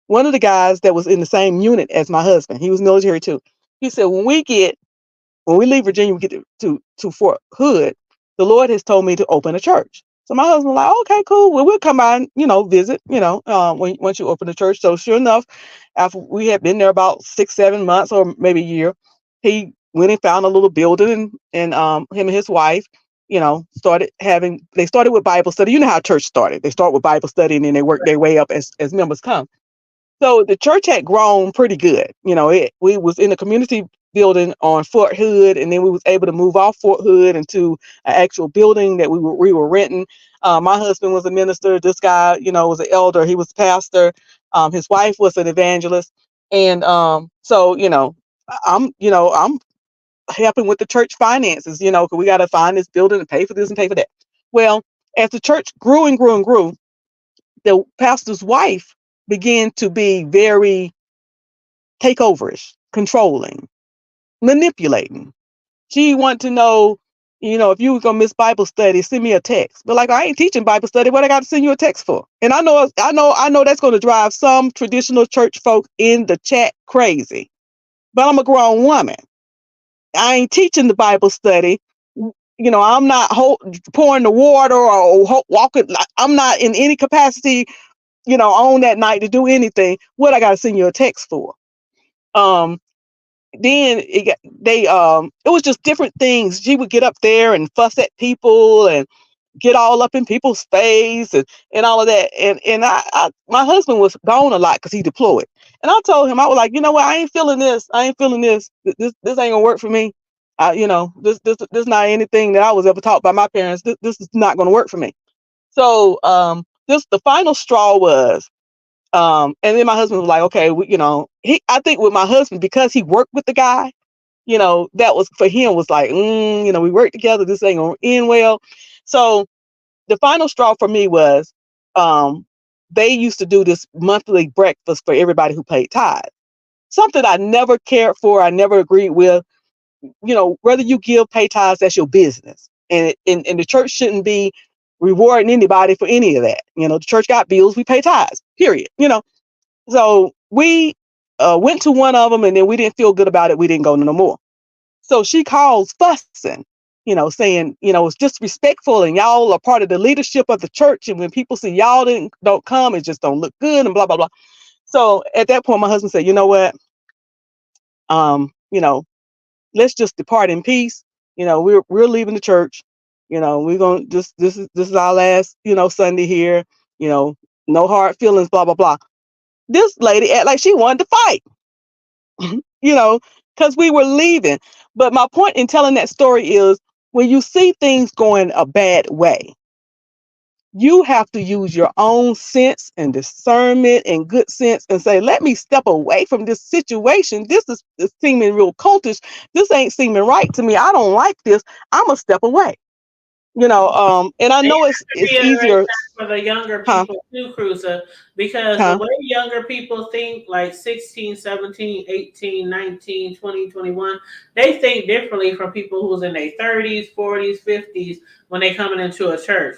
One of the guys that was in the same unit as my husband, he was military too. He said, when we leave Virginia, we get to Fort Hood, the Lord has told me to open a church. So my husband was like, okay, cool. Well, we'll come by and, visit, once you open the church. So sure enough, after we had been there about 6-7 months or maybe a year, he went and found a little building, and him and his wife, they started with Bible study. You know how church started. They start with Bible study and then they work their way up as members come. So the church had grown pretty good. We was in a community building on Fort Hood, and then we was able to move off Fort Hood into an actual building that we were renting. My husband was a minister. This guy, was an elder. He was a pastor. His wife was an evangelist, and so I'm helping with the church finances. Because we got to find this building and pay for this and pay for that. Well, as the church grew and grew and grew, the pastor's wife began to be very takeoverish, controlling, manipulating. She wanted to know, if you were gonna miss Bible study, send me a text. But like, I ain't teaching Bible study. What I got to send you a text for? And I know that's going to drive some traditional church folk in the chat crazy. But I'm a grown woman. I ain't teaching the Bible study. I'm not pouring the water or walking. I'm not in any capacity on that night to do anything. What I gotta send you a text for? Um, then it was just different things. She would get up there and fuss at people and get all up in people's face and all of that. And my husband was gone a lot because he deployed. And I told him, I was like, you know what, I ain't feeling this. I ain't feeling this. This ain't gonna work for me. This not anything that I was ever taught by my parents. This is not gonna work for me. So this the final straw was, and then my husband was like, okay, I think with my husband, because he worked with the guy, that was for him was like, we work together. This ain't gonna end well. So the final straw for me was, they used to do this monthly breakfast for everybody who paid tithe. Something I never cared for. I never agreed with. Whether you pay tithes, that's your business. And the church shouldn't be rewarding anybody for any of that. The church got bills, we pay tithes, period. So we went to one of them, and then we didn't feel good about it. We didn't go no more. So she calls fussing, saying, it's disrespectful, and y'all are part of the leadership of the church. And when people see y'all don't come, it just don't look good, and blah, blah, blah. So at that point, my husband said, you know what? Um, you know, let's just depart in peace. We're leaving the church. We're gonna this is our last, Sunday here. No hard feelings, blah blah blah. This lady act like she wanted to fight, you know, because we were leaving. But my point in telling that story is, when you see things going a bad way, you have to use your own sense and discernment and good sense and say, let me step away from this situation. This is seeming real cultish. This ain't seeming right to me. I don't like this. I'm gonna step away. And I And you know have to it's reiterate easier. that for the younger Huh? people too, Cruza, because the Huh? way younger people think, like 16, 17, 18, 19, 20, 21, they think differently from people who's in their 30s, 40s, 50s when they coming into a church.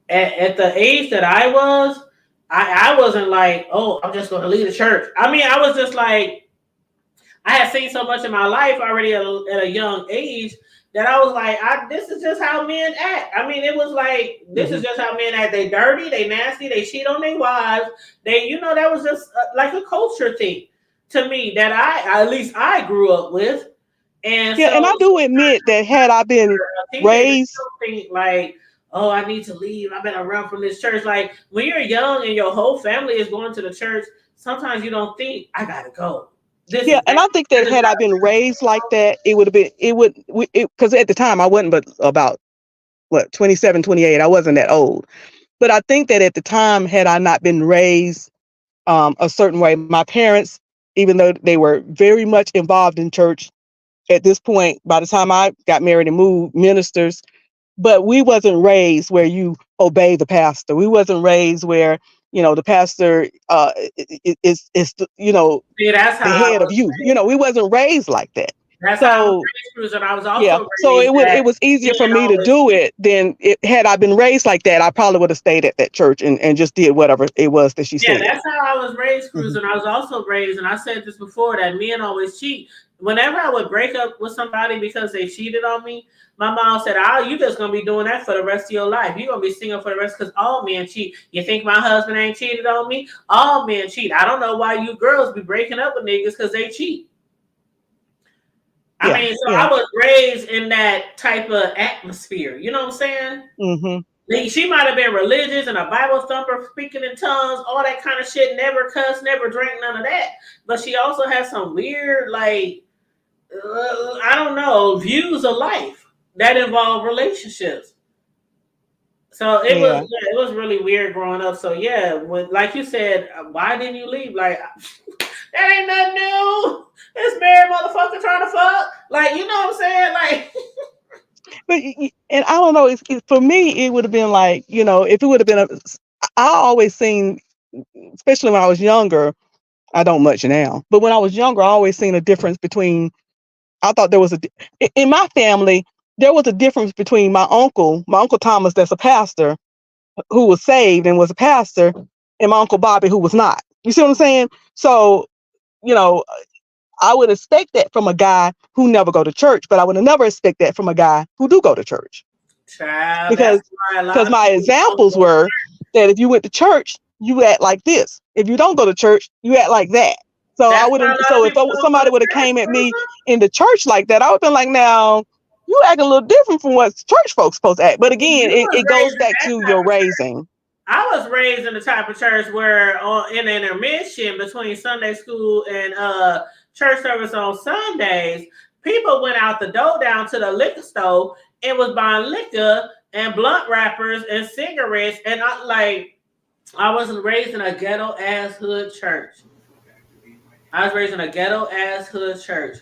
At the age that I was, I wasn't like, oh, I'm just going to lead a church. I mean, I was just like, I had seen so much in my life already at a young age that I was like, this is just how men act. I mean, it was like, this is just how men act. They dirty, they nasty, they cheat on their wives. That was just like a culture thing to me that at least I grew up with. And yeah, so and I do admit that had I been teenagers raised, still think like, oh, I need to leave. I better run from this church. Like when you're young and your whole family is going to the church, sometimes you don't think I gotta go. yeah, and I think that had I been raised like that, it would have been, because at the time I wasn't but about, 27, 28. I wasn't that old. But I think that at the time, had I not been raised a certain way, my parents, even though they were very much involved in church at this point, by the time I got married and moved, ministers, but we wasn't raised where you obey the pastor. We wasn't raised where, the pastor is See, that's the how I head of was you. raised. We wasn't raised like that. That's how I was So raised, Cruz, and I was yeah, also so raised that it was easier for men me to always do cheat. it than had I been raised like that. I probably would have stayed at that church and just did whatever it was that she Yeah, said. that's how I was raised, Cruz, Mhm. and I was also raised, and I said this before, that men always cheat. Whenever I would break up with somebody because they cheated on me, my mom said, "Oh, you just gonna be doing that for the rest of your life. You're gonna be single for the rest because all men cheat. You think my husband ain't cheated on me? All men cheat. I don't know why you girls be breaking up with niggas because they cheat." I Yeah, mean, so yeah. I was raised in that type of atmosphere. You know what I'm saying? Hmm. Like, she might have been religious and a Bible thumper, speaking in tongues, all that kind of shit. Never cussed, never drank, none of that. But she also has some weird, like, I don't know, views of life that involve relationships. So Yeah. it was really weird growing up. So yeah, like you said, why didn't you leave? Like that ain't nothing new. This married motherfucker trying to fuck. Like, you know what I'm saying? Like, But and I don't know. For me, it would have been like, if it would have been I always seen, especially when I was younger. I don't much now, but when I was younger, I always seen a difference between. I thought there was in my family there was a difference between my uncle Thomas, that's a pastor, who was saved and was a pastor, and my uncle Bobby, who was not. You see what I'm saying? So, you know, I would expect that from a guy who never go to church, but I would never expect that from a guy who do go to church. child, that's Because why a lot of my people don't examples go. were that if you went to church, you act like this. If you don't go to church, you act like that. So I That's why a wouldn't. lot of So if people don't go somebody to would have church, came at me Bruiser. in the church like that, I would have been like, now you act a little different from what church folks supposed to act. But again, You was it goes raised in back that to type your of church. raising. I was raised in the type of church where in an intermission between Sunday school and church service on Sundays, people went out the door down to the liquor store and was buying liquor and blunt wrappers and cigarettes. And I wasn't raised in a ghetto ass hood church. I was raised in a ghetto ass hood church.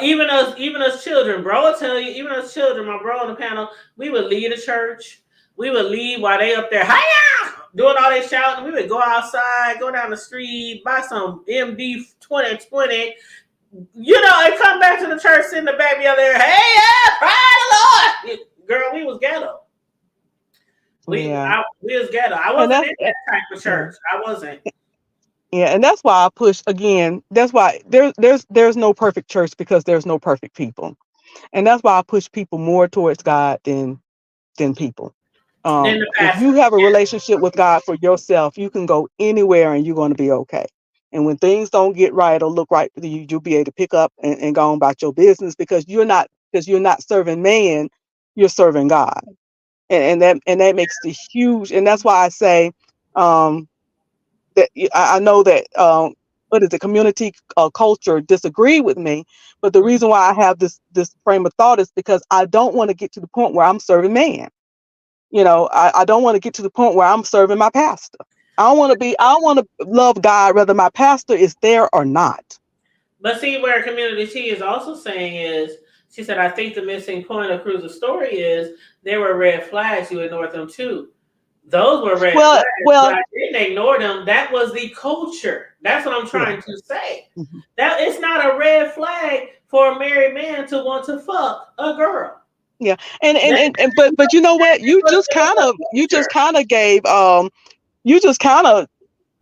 Even as children, bro, I'll tell you, even as children, my bro on the panel, we would leave the church. We would leave while they up there, hiya, doing all they shouting. We would go outside, go down the street, buy some MD 2020, and come back to the church, sit in the back, yell there, hey, yeah, praise the Lord. Girl, we was ghetto. Yeah, We was ghetto. I and wasn't in that type of yeah. church. I wasn't. Yeah, and that's why I push again. That's why there's no perfect church because there's no perfect people, and that's why I push people more towards God than people. Then the If pastor. you have a relationship with God for yourself, you can go anywhere and you're going to be okay. And when things don't get right or look right for you, you'll be able to pick up and go on about your business because you're not serving man, you're serving God, and that makes the huge. And that's why I say um, that I know that what is the community culture disagree with me, but the reason why I have this frame of thought is because I don't want to get to the point where I'm serving man. I don't want to get to the point where I'm serving my pastor. I want to love God whether my pastor is there or not. But see, where Community T is also saying is, she said, I think the missing point of Cruz's story is there were red flags. You ignored them too. Those were red Well, flags, but well, I didn't ignore them. That was the culture. That's what I'm yeah. trying to say. Mhm. That it's not a red flag for a married man to want to fuck a girl. Yeah. And, That, and, and but you know what? it was a culture. You just kind of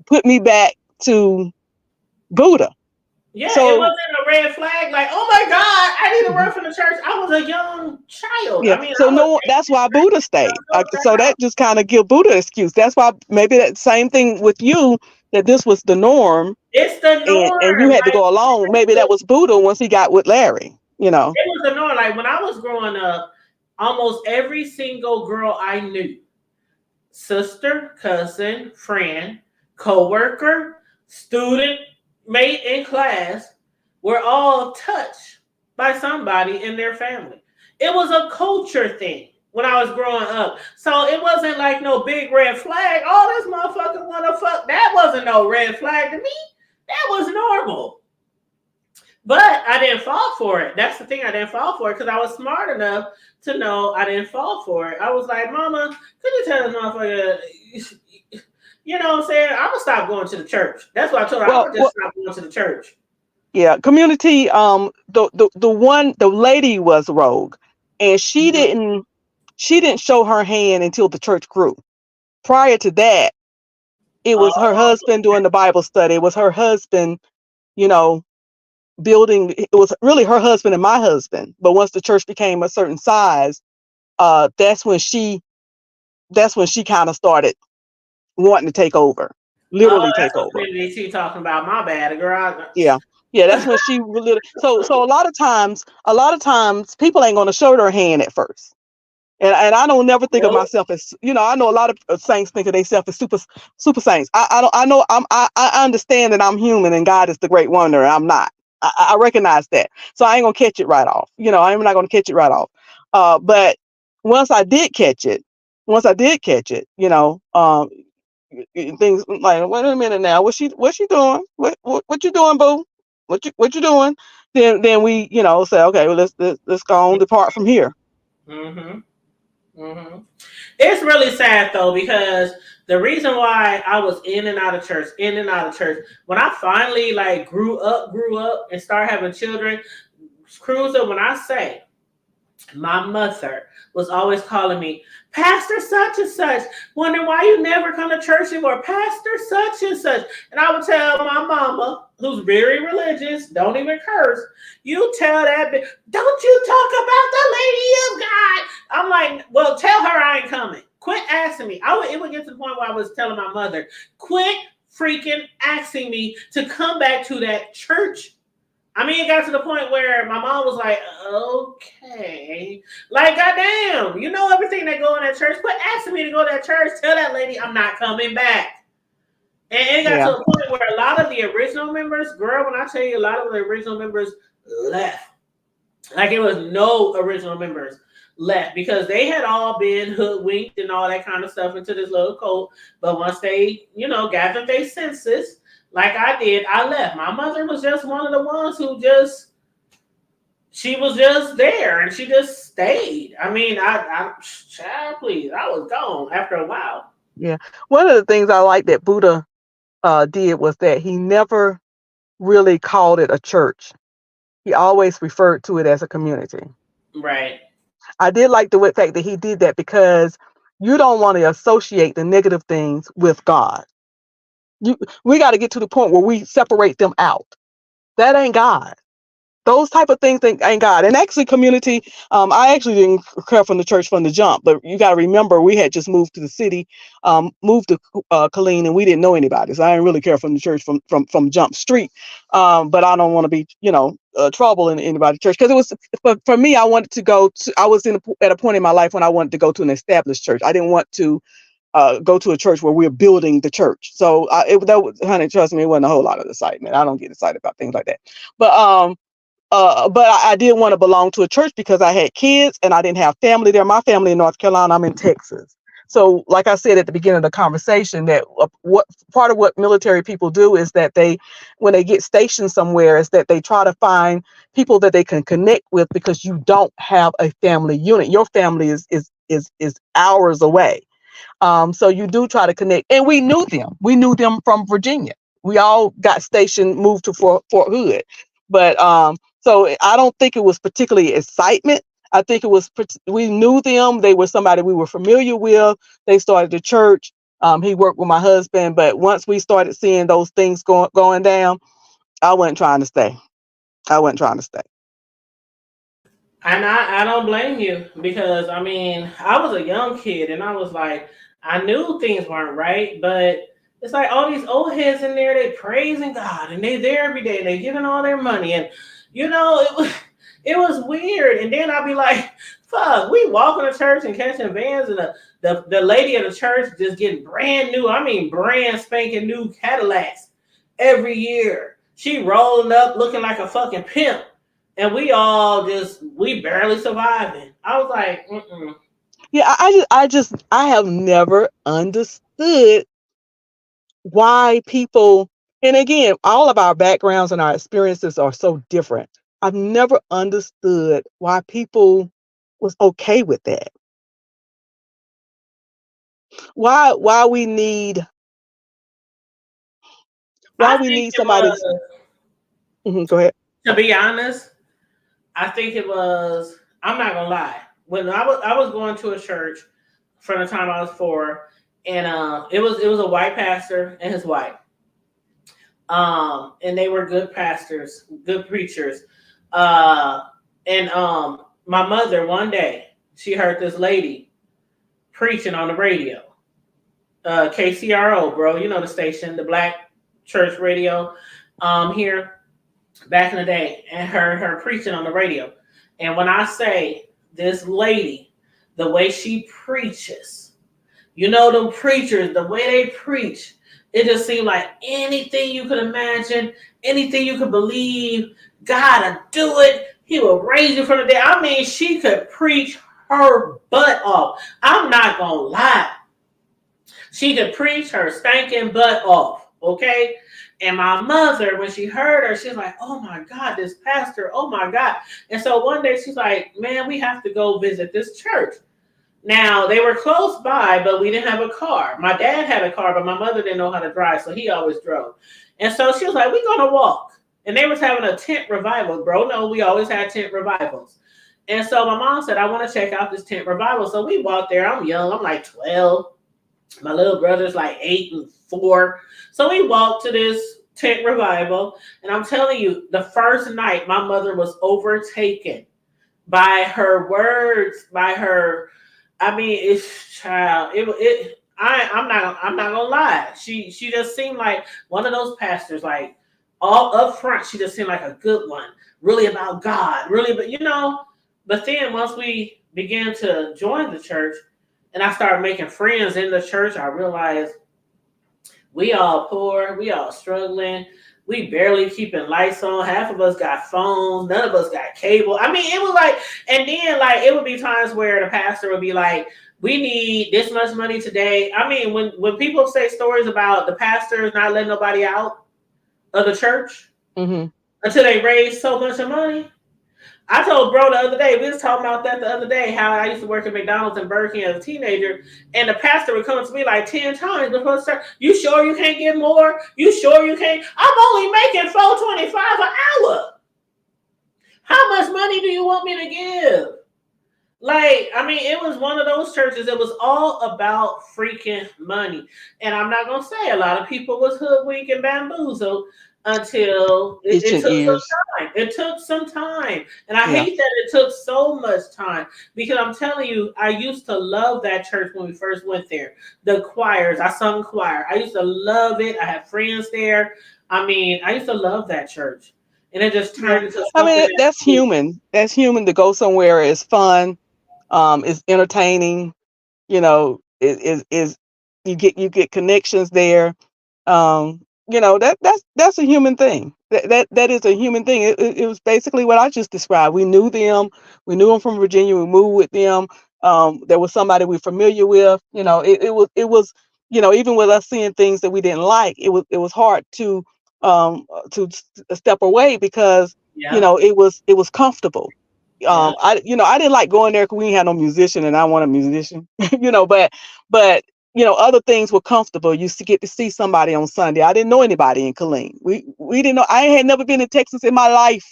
put me back to Buddha. Yeah, it So wasn't a red flag. Like, oh my God, I need to run from the church. I was a young child. yeah, I mean, so I was no, that's why Buddha stayed. at So the house. that just kind of give Buddha an excuse. That's why maybe that same thing with you, that this was the norm, It's the and you norm. had to Like, go along. Maybe that was Buddha once he got with Larry. it was the norm. Like when I was growing up, almost every single girl I knew, sister, cousin, friend, co-worker, student, mate in class, were all touched by somebody in their family. It was a culture thing when I was growing up. So it wasn't like no big red flag. Oh, this motherfucker wanna fuck. That wasn't no red flag to me. That was normal. But I didn't fall for it. That's the thing. I didn't fall for it because I was smart enough to know I didn't fall for it. I was like, Mama, could you tell this motherfucker, you know what I'm saying? I'm going to stop going to the church. That's what I told her. I'm Well, going to well, just stop going to the church. yeah, community. The lady was rogue, and Mhm. she didn't show her hand until the church grew. Prior to that, it was her Oh, husband doing the Bible study. It was her husband, you know, building. It was really her husband and my husband. But once the church became a certain size, that's when she kind of started wanting to take over, literally that's take what over. community she talking about. My bad, girl. Yeah. Yeah, that's when she really, so a lot of times people ain't gonna show their hand at first. And I don't never think of Nope. myself as, I know a lot of saints think of themselves as super saints. I don't, I know I understand that I'm human and God is the great wonder and I'm not. I recognize that. So I ain't gonna catch it right off. I'm not gonna catch it right off. But once I did catch it, things like, wait a minute now, what's she doing? What you doing, boo? What you doing? Then we, say, okay, well, let's go on, depart from here. Mm-hmm. Mm-hmm. It's really sad though because the reason why I was in and out of church, in and out of church, when I finally like grew up, and started having children, Cruiser, when I say my mother was always calling me Pastor such and such, wondering why you never come to church anymore, Pastor such and such. And I would tell my mama, who's very religious, don't even curse, you tell that bitch, don't you talk about the lady of God. I'm like, well, tell her I ain't coming. Quit asking me. It would get to the point where I was telling my mother, quit freaking asking me to come back to that church. I mean, it got to the point where my mom was like, okay. Like, goddamn, you know everything that go in that church. Quit asking me to go to that church. Tell that lady I'm not coming back. And it got Yeah. to a point where a lot of the original members, girl, when I tell you a lot of the original members left. Like, it was no original members left because they had all been hoodwinked and all that kind of stuff into this little cult. But once they, gathered their senses, like I did, I left. My mother was just one of the ones who she was just there and she just stayed. I mean, child, please, I was gone after a while. Yeah. One of the things I like that Buddha did was that he never really called it a church. He always referred to it as a community. Right. I did like the fact that he did that because you don't want to associate the negative things with God. We got to get to the point where we separate them out. That ain't God. Those type of things ain't God. And actually, community, I actually didn't care from the church from the jump, but you got to remember we had just moved to the city, moved to Killeen, and we didn't know anybody. So I didn't really care from the church from Jump Street. But I don't want to be, trouble in anybody's church because it was for me. I wanted to go to. I was at a point in my life when I wanted to go to an established church. I didn't want to go to a church where we're building the church. So honey, trust me, it wasn't a whole lot of excitement. I don't get excited about things like that. But I did want to belong to a church because I had kids and I didn't have family there. My family in North Carolina, I'm in Texas. So, like I said at the beginning of the conversation, that what part of what military people do is that when they get stationed somewhere, is that they try to find people that they can connect with because you don't have a family unit. Your family is hours away. So you do try to connect, and we knew them. We knew them from Virginia. We all got stationed, moved to Fort Hood, but so I don't think it was particularly excitement. I think it was we knew them. They were somebody we were familiar with. They started the church. He worked with my husband, but once we started seeing those things going down, I wasn't trying to stay. I wasn't trying to stay. And I don't blame you because I mean I was a young kid and I was like I knew things weren't right, but it's like all these old heads in there, they praising God and they there every day, they giving all their money and it was weird. And then I'd be like, fuck, we walking to church and catching vans and the lady of the church just getting brand new, I mean brand spanking new Cadillacs every year. She rolling up looking like a fucking pimp and we barely surviving. I was like, mm-mm. Yeah, I have never understood why people, and again, all of our backgrounds and our experiences are so different. I've never understood why people was okay with that. Why we need why I we think need it somebody. was, Go ahead. to be honest, I think it was. I'm not gonna lie. When I was going to a church from the time I was 4, and it was a white pastor and his wife. And they were good pastors, good preachers. Uh, and my mother one day she heard this lady preaching on the radio. KCRO, bro, you know the station, the Black Church Radio, here back in the day, and her preaching on the radio. And when I say this lady, the way she preaches, them preachers, the way they preach, it just seemed like anything you could imagine, anything you could believe, God will do it. He will raise you from the dead. I mean, she could preach her butt off. I'm not gonna lie. She could preach her stinking butt off. Okay. And my mother, when she heard her, she's like, oh my God, this pastor, oh my God. And so one day she's like, man, we have to go visit this church. Now, they were close by, but we didn't have a car. My dad had a car, but my mother didn't know how to drive, so he always drove. And so she was like, we're going to walk. And they was having a tent revival, bro. No, we always had tent revivals. And so my mom said, I want to check out this tent revival. So we walked there. I'm young. I'm like 12. My little brother's like 8 and 4. So we walked to this tent revival. And I'm telling you, the first night, my mother was overtaken by her words, by her. I mean, it's child. I'm not gonna lie. She just seemed like one of those pastors. Like all up front, she just seemed like a good one. Really about God. Really, but But then once we began to join the church, and I started making friends in the church, I realized we all poor, we all struggling. We barely keeping lights on. Half of us got phones. None of us got cable. I mean, it was like, and then like it would be times where the pastor would be like, "We need this much money today." I mean, when people say stories about the pastors not letting nobody out of the church until they raise so much of money. I told bro the other day, we was talking about that the other day, how I used to work at McDonald's and Burger King as a teenager, and the pastor would come to me like 10 times before the service. You sure you can't get more? You sure you can't? I'm only making $4.25 an hour. How much money do you want me to give? Like, I mean, it was one of those churches. It was all about freaking money. And I'm not going to say a lot of people was hoodwinked and bamboozled until it took some Ears. time. It took some time. And I Yeah. hate that it took so much time because I'm telling you, I used to love that church when we first went there. The choirs, I sung choir. I used to love it. I had friends there. I mean, I used to love that church. And it just Yeah. turned into I something mean, that's that, human. That's human to go somewhere. It's fun. It's entertaining. Is you get connections there. That's a human thing. That is a human thing. It was basically what I just described. We knew them from Virginia. We moved with them. There was somebody we're familiar with. It was even with us seeing things that we didn't like, it was hard to step away because yeah, it was comfortable. yeah. I didn't like going there because we didn't have no musician and I want a musician. But other things were comfortable. You used to get to see somebody on Sunday. I didn't know anybody in Killeen. We didn't know. I had never been in Texas in my life.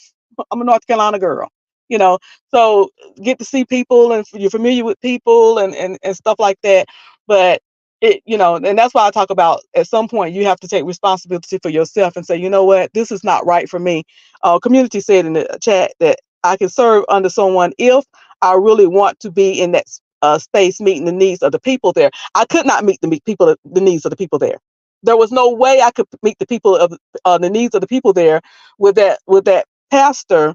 I'm a North Carolina girl. You know, so get to see people and you're familiar with people and stuff like that. But And that's why I talk about at some point you have to take responsibility for yourself and say, you know what, this is not right for me. Community said in the chat that I can serve under someone if I really want to be in that space, meeting the needs of the people there. I could not meet the needs of the people there. There was no way I could meet the people of the needs of the people there with that pastor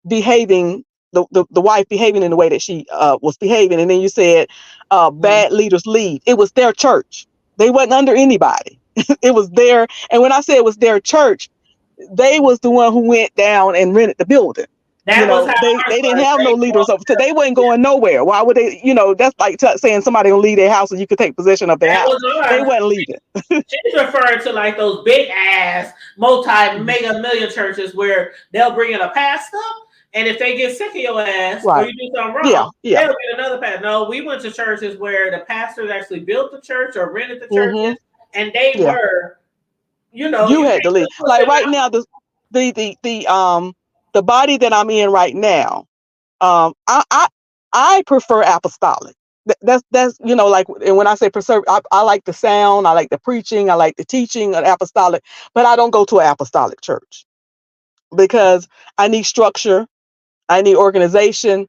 behaving, the wife behaving in the way that she was behaving. And then you said bad leaders lead. It was their church. They wasn't under anybody. It was their, and when I say it was their church, they was the one who went down and rented the building. That was how They ours didn't was. have no They leaders bought over, so they wasn't going nowhere. Why would they? That's like saying somebody will leave their house and you could take possession of their that house. was They ours. wasn't leaving. She's referring to like those big ass multi mega million churches where they'll bring in a pastor, and if they get sick of your ass or Right. you do something Yeah. wrong, Yeah. they'll get another pastor. No, we went to churches where the pastors actually built the church or rented the Hmm. churches, and they Yeah. were, You you had to can't leave. just put Like them right out. now, the body that I'm in right now, I prefer apostolic. That's like, and when I say preserve, I like the sound, I like the preaching, I like the teaching of apostolic, but I don't go to an apostolic church because I need structure, I need organization,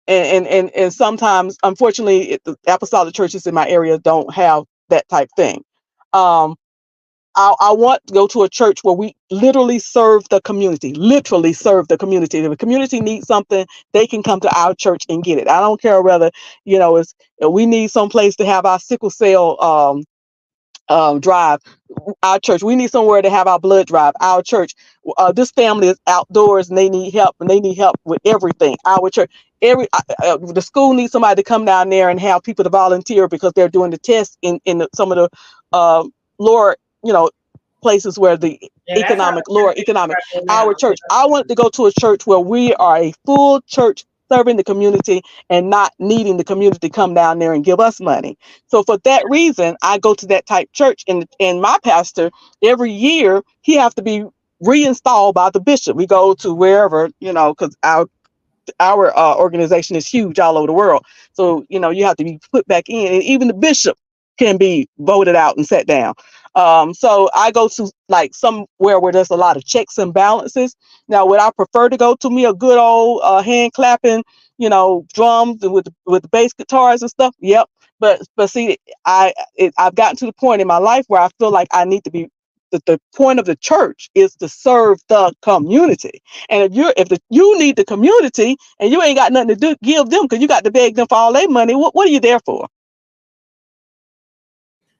and sometimes, unfortunately, the apostolic churches in my area don't have that type thing. Um, I want to go to a church where we literally serve the community, literally serve the community. If the community needs something, they can come to our church and get it. I don't care whether, we need some place to have our sickle cell drive, our church. We need somewhere to have our blood drive, our church. This family is outdoors and they need help, with everything. Our church, the school needs somebody to come down there and have people to volunteer because they're doing the tests in some of the lower, places where the And that's how the lower church is economic. right there Our now. church, I want to go to a church where we are a full church serving the community and not needing the community to come down there and give us money. So for that reason, I go to that type church, and my pastor every year he have to be reinstalled by the bishop. We go to wherever, because our organization is huge all over the world. So, you have to be put back in, and even the bishop can be voted out and set down. So I go to like somewhere where there's a lot of checks and balances. Now, would I prefer to go to me a good old hand clapping, drums with the bass guitars and stuff? Yep. But see, I've gotten to the point in my life where I feel like I need to be. The point of the church is to serve the community. And if you need the community and you ain't got nothing to give them because you got to beg them for all their money, what are you there for?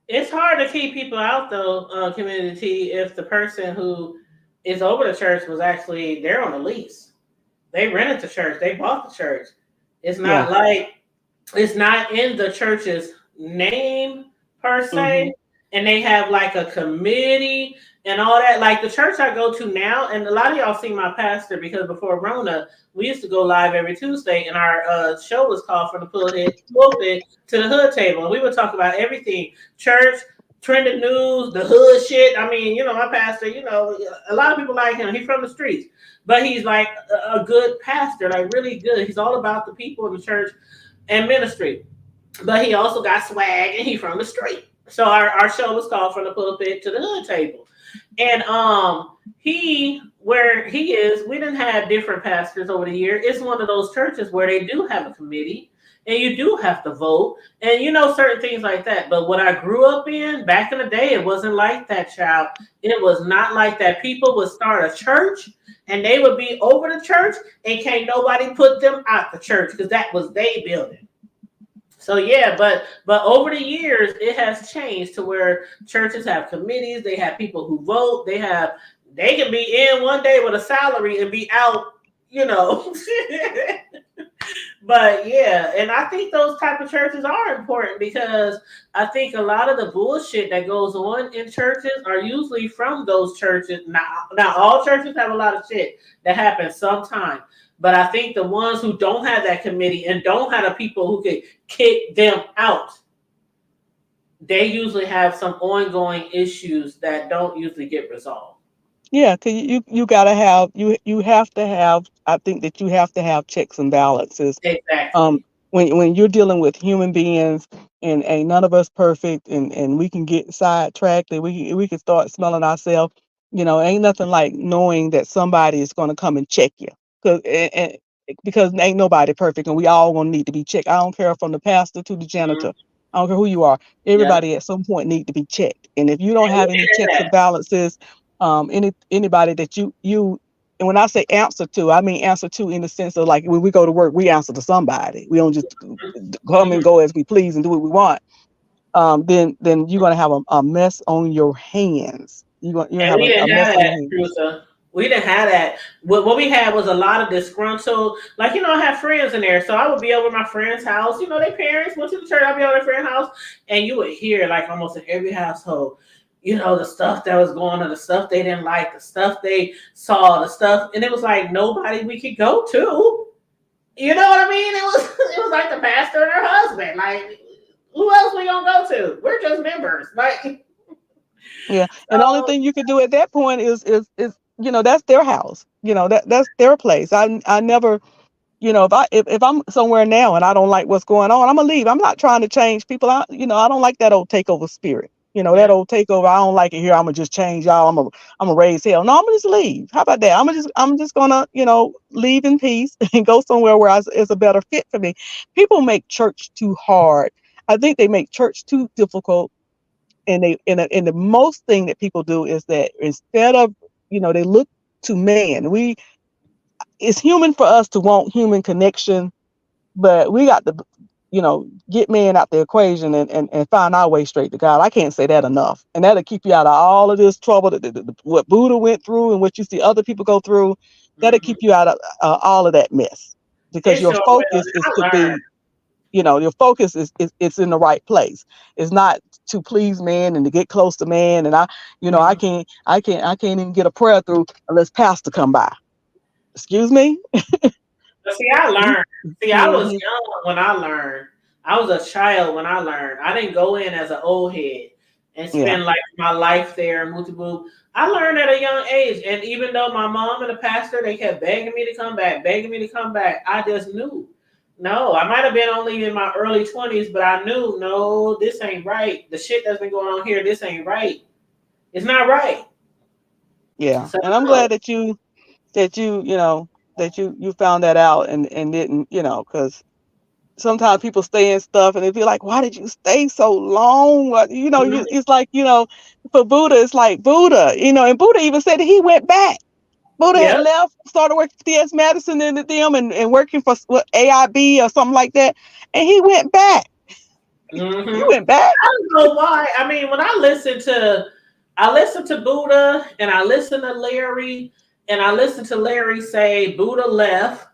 It's hard to keep people out though, community, if the person who is over the church was actually there on a lease. They rented the church, they bought the church. It's Yeah. not like it's not in the church's name per Hmm. se, and they have like a committee and all that. Like the church I go to now, and a lot of y'all see my pastor because before Rona, we used to go live every Tuesday, and our show was called From the Pulpit to the Hood Table, and we would talk about everything church. Trending news, the hood shit. I mean, my pastor, a lot of people like him. He's from the streets, but he's like a good pastor, like really good. He's all about the people in the church and ministry. But he also got swag and he from the street. So our show was called From the Pulpit to the Hood Table. And he where he is, we didn't have different pastors over the year. It's one of those churches where they do have a committee and you do have to vote and certain things like that. But what I grew up in back in the day, it wasn't like that, child. It was not like that. People would start a church and they would be over the church and can't nobody put them out the church because that was their building. So yeah, but over the years it has changed to where churches have committees, they have people who vote, they can be in one day with a salary and be out, you know. But yeah, and I think those type of churches are important because I think a lot of the bullshit that goes on in churches are usually from those churches. Now all churches have a lot of shit that happens sometimes, but I think the ones who don't have that committee and don't have the people who could kick them out, they usually have some ongoing issues that don't usually get resolved. Yeah, cause you gotta have you have to have. I think that you have to have checks and balances. Exactly. Um, when you're dealing with human beings and ain't none of us perfect, and we can get sidetracked, and we can start smelling ourselves. Ain't nothing like knowing that somebody is going to come and check you, because ain't nobody perfect, and we all gonna need to be checked. I don't care, from the pastor to the Mhm. janitor. I don't care who you are. Yeah. Everybody at some point need to be checked. And if you don't And we have any did checks that. and balances, anybody that you and when I say answer to, I mean answer to in the sense of, like, when we go to work, we answer to somebody. We don't just come and Mhm. go as we please and do what we want. Then you're gonna have a mess on your hands. You're gonna And have we a didn't mess have on your that, hands. Teresa. We didn't have that. What we had was a lot of disgruntled, like, I have friends in there. So I would be over at my friend's house. Their parents went to the church. I'd be over at their friend's house. And you would hear, like, almost in every household, the stuff that was going on, the stuff they didn't like, the stuff they saw, the stuff. And it was like nobody we could go to. You know what I mean? It was like the pastor and her husband. Like, who else we gonna go to? We're just members. Like, Yeah, and the only so thing you could do at that point is that's their house. That's their place. I never, if I'm somewhere now and I don't like what's going on, I'm gonna leave. I'm not trying to change people. I don't like that old takeover spirit. That yeah. old takeover. I don't like it here. I'm gonna just change y'all. I'm gonna raise hell. No, I'm gonna just leave. How about that? I'm just gonna leave in peace and go somewhere where it's a better fit for me. People make church too hard. I think they make church too difficult, and the most thing that people do is that instead of, they look to man. It's human for us to want human connection, but we got to, get man out the equation, and find our way straight to God. I can't say that enough, and that'll keep you out of all of this trouble what Buddha went through and what you see other people go through. That'll keep Mhm. you out of all of that mess, because It your sure will. focus is I to learned. be, your focus is it's in the right place. It's not to please man and to get close to man. And I Mhm. can't even get a prayer through unless pastor come by. Excuse me. But see, I You, learned. See, I was mhm. young when I learned. I was a child when I learned. I didn't go in as an old head and Yeah, spend like my life there and multiple. I learned at a young age, and even though my mom and the pastor they kept begging me to come back, begging me to come back, I just knew. No, I might have been only in my early 20s, but I knew no, this ain't right. The shit that's been going on here, this ain't right. It's not right. yeah. So And I'm no. glad that you found that out, and didn't, because sometimes people stay in stuff and they be like, why did you stay so long? Mhm. It's like, for Buddha, it's like Buddha, and Buddha even said that he went back. Buddha had Yep. left, started working for DS Madison and them, and working for what, AIB or something like that. And he went back. You Hmm. went back. I don't know why. I mean, when I listen to Buddha and I listen to Larry and I listen to Larry say Buddha left.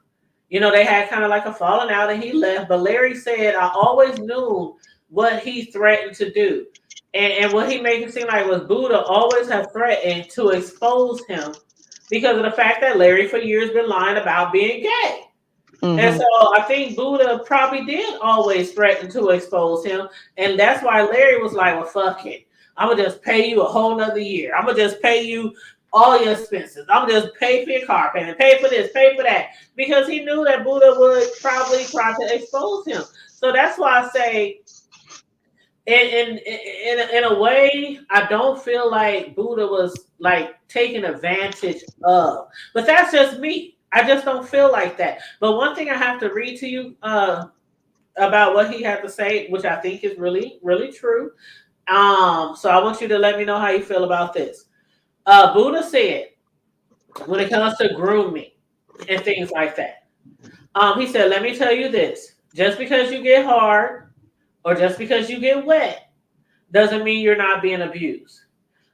They had kind of like a falling out and he left. But Larry said, I always knew what he threatened to do. And what he made it seem like was Buddha always have threatened to expose him because of the fact that Larry for years been lying about being gay. And Hmm. so I think Buddha probably did always threaten to expose him. And that's why Larry was like, well, fuck it. I'm going to just pay you a whole nother year. I'm going to just pay you all your expenses. I'm going to just pay for your car payment, pay for this, pay for that. Because he knew that Buddha would probably try to expose him. So that's why I say, in a way, I don't feel like Buddha was like taken advantage of. But that's just me. I just don't feel like that. But one thing I have to read to you about what he had to say, which I think is really, really true. So I want you to let me know how you feel about this. Buddha said, when it comes to grooming and things like that, he said, let me tell you this: just because you get hard or just because you get wet doesn't mean you're not being abused.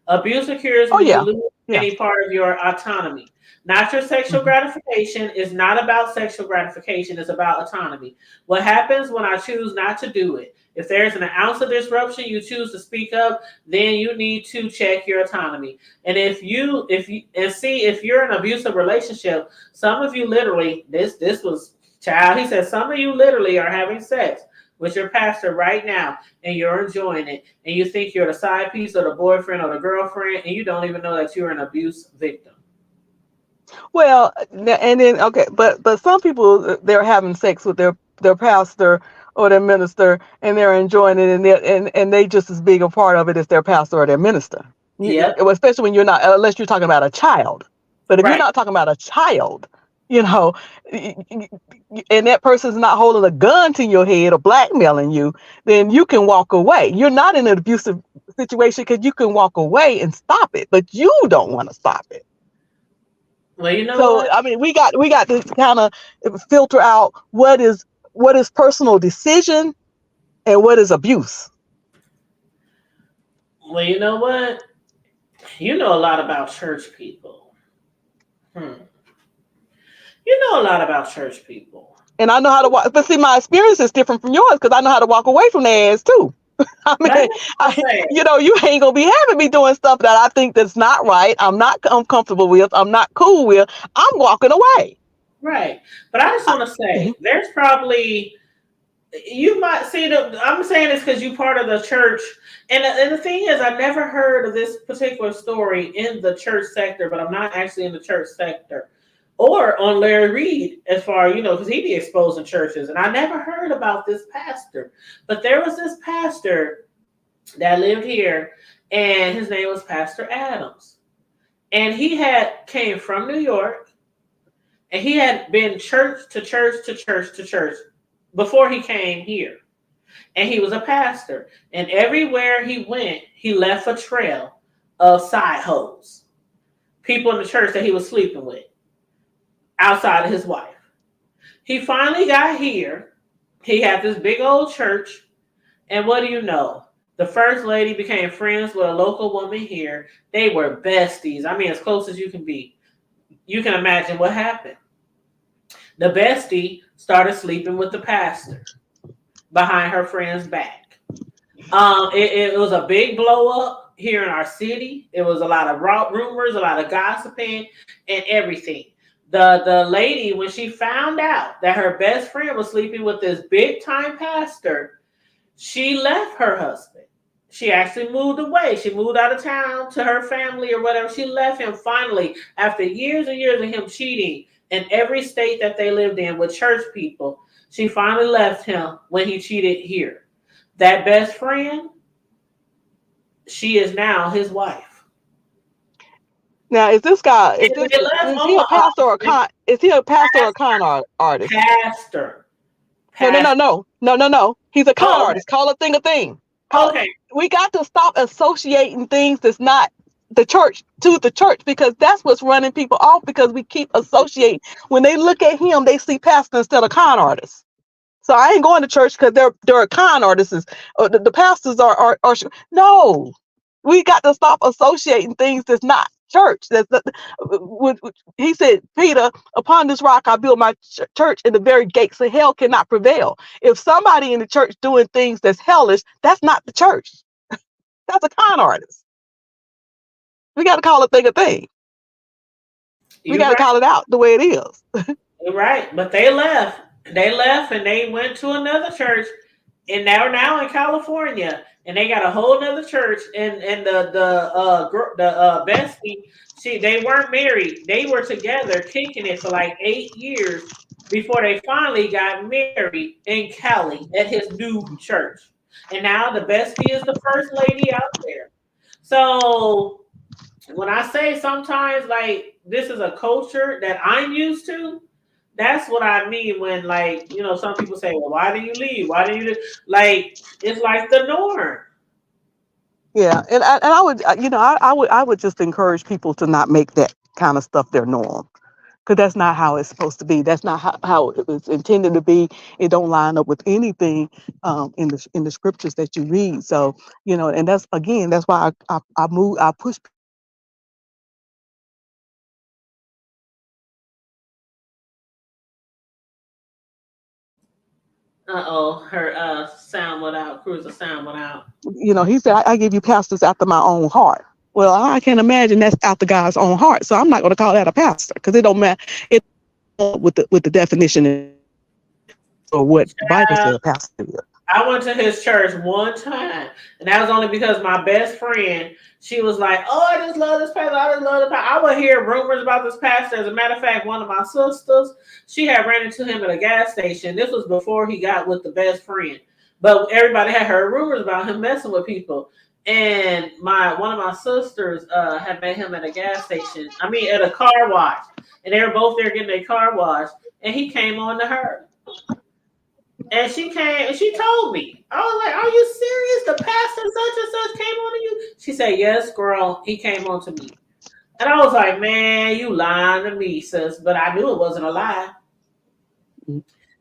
Abuse occurs Oh when you yeah. lose Yeah. any part of your autonomy. Not your sexual Hmm. gratification is not about sexual gratification, it's about autonomy. What happens when I choose not to do it? If there's an ounce of disruption, you choose to speak up, then you need to check your autonomy. And if you're in an abusive relationship, some of you literally, this was child, he said some of you literally are having sex with your pastor right now and you're enjoying it and you think you're the side piece or the boyfriend or the girlfriend and you don't even know that you're an abuse victim. Well, and then, okay, but some people, they're having sex with their pastor, or their minister, and they're enjoying it, and they just as big a part of it as their pastor or their minister. Yep. Especially when you're not, unless you're talking about a child. But if you're Right. not talking about a child, you know, and that person's not holding a gun to your head or blackmailing you, then you can walk away. You're not in an abusive situation because you can walk away and stop it, but you don't want to stop it. Well, you know So what? I mean, we got to kind of filter out what is personal decision and what is abuse. Well, you know what? You know a lot about church people. You know a lot about church people. And I know how to walk, but see, my experience is different from yours because I know how to walk away from their ass too. I But I mean, just want to say, you ain't gonna be having me doing stuff that I think that's not right. I'm not comfortable with. I'm not cool with. I'm walking away. right. But I just want to say, there's probably, you might see I'm saying this because you part of the church. And the thing is, I never heard of this particular story in the church sector, but I'm not actually in the church sector. Or on Larry Reid, as far, because he be exposing churches. And I never heard about this pastor. But there was this pastor that lived here, and his name was Pastor Adams. And he came from New York, and he had been church to church to church to church before he came here. And he was a pastor. And everywhere he went, he left a trail of side hoes. People in the church that he was sleeping with outside of his wife. He finally got here. He had this big old church. And what do you know? The first lady became friends with a local woman here. They were besties. I mean, as close as you can be. You can imagine what happened. The bestie started sleeping with the pastor behind her friend's back. It was a big blow up here in our city. It was a lot of rumors, a lot of gossiping, and everything. The lady, when she found out that her best friend was sleeping with this big time pastor, she left her husband. She actually moved away. She moved out of town to her family or whatever. She left him finally after years and years of him cheating in every state that they lived in with church people. She finally left him when he cheated here. That best friend, she is now his wife. Now, is this guy? Is he a Omaha. pastor or a con? Is he a pastor or a con artist? Pastor. No. He's a con Oh, artist. Call a thing a thing. okay. We got to stop associating things that's not the church to the church, because that's what's running people off, because we keep associating. When they look at him, they see pastor instead of con artists. So I ain't going to church because they're con artists. The pastors are no. We got to stop associating things that's not church. He said, Peter, upon this rock I build my church, and the very gates of hell cannot prevail. If somebody in the church doing things that's hellish, that's not the church. That's a con artist. We got to call a thing a thing. We got to call it out the way it is. You're right. But they left. They left and they went to another church, and they're now in California, and they got a whole nother church. And the bestie, they weren't married. They were together kicking it for like 8 years before they finally got married in Cali at his new church. And now the bestie is the first lady out there. So when I say sometimes like this is a culture that I'm used to, that's what I mean when, like, some people say, well, why do you leave? Why do you like, it's like the norm. Yeah. And I would, I would just encourage people to not make that kind of stuff their norm, because that's not how it's supposed to be. That's not how it was intended to be. It don't line up with anything in the scriptures that you read. So, and that's why I push. Her sound went out. Cruiser sound went out. He said, I give you pastors after my own heart. Well, I can imagine that's after God's own heart. So I'm not going to call that a pastor, because it don't matter. It with the definition or what the Bible says a pastor is. I went to his church one time, and that was only because my best friend, she was like, "Oh, I just love this pastor. I just love the pastor." I would hear rumors about this pastor. As a matter of fact, one of my sisters, she had ran into him at a gas station. This was before he got with the best friend, but everybody had heard rumors about him messing with people. And one of my sisters had met him at a gas station. I mean, at a car wash, and they were both there getting their car washed, and he came on to her. And she came and she told me. I was like, "Are you serious? The pastor such and such came on to you?" She said, "Yes, girl, he came on to me." And I was like, "Man, you lying to me, sis." But I knew it wasn't a lie.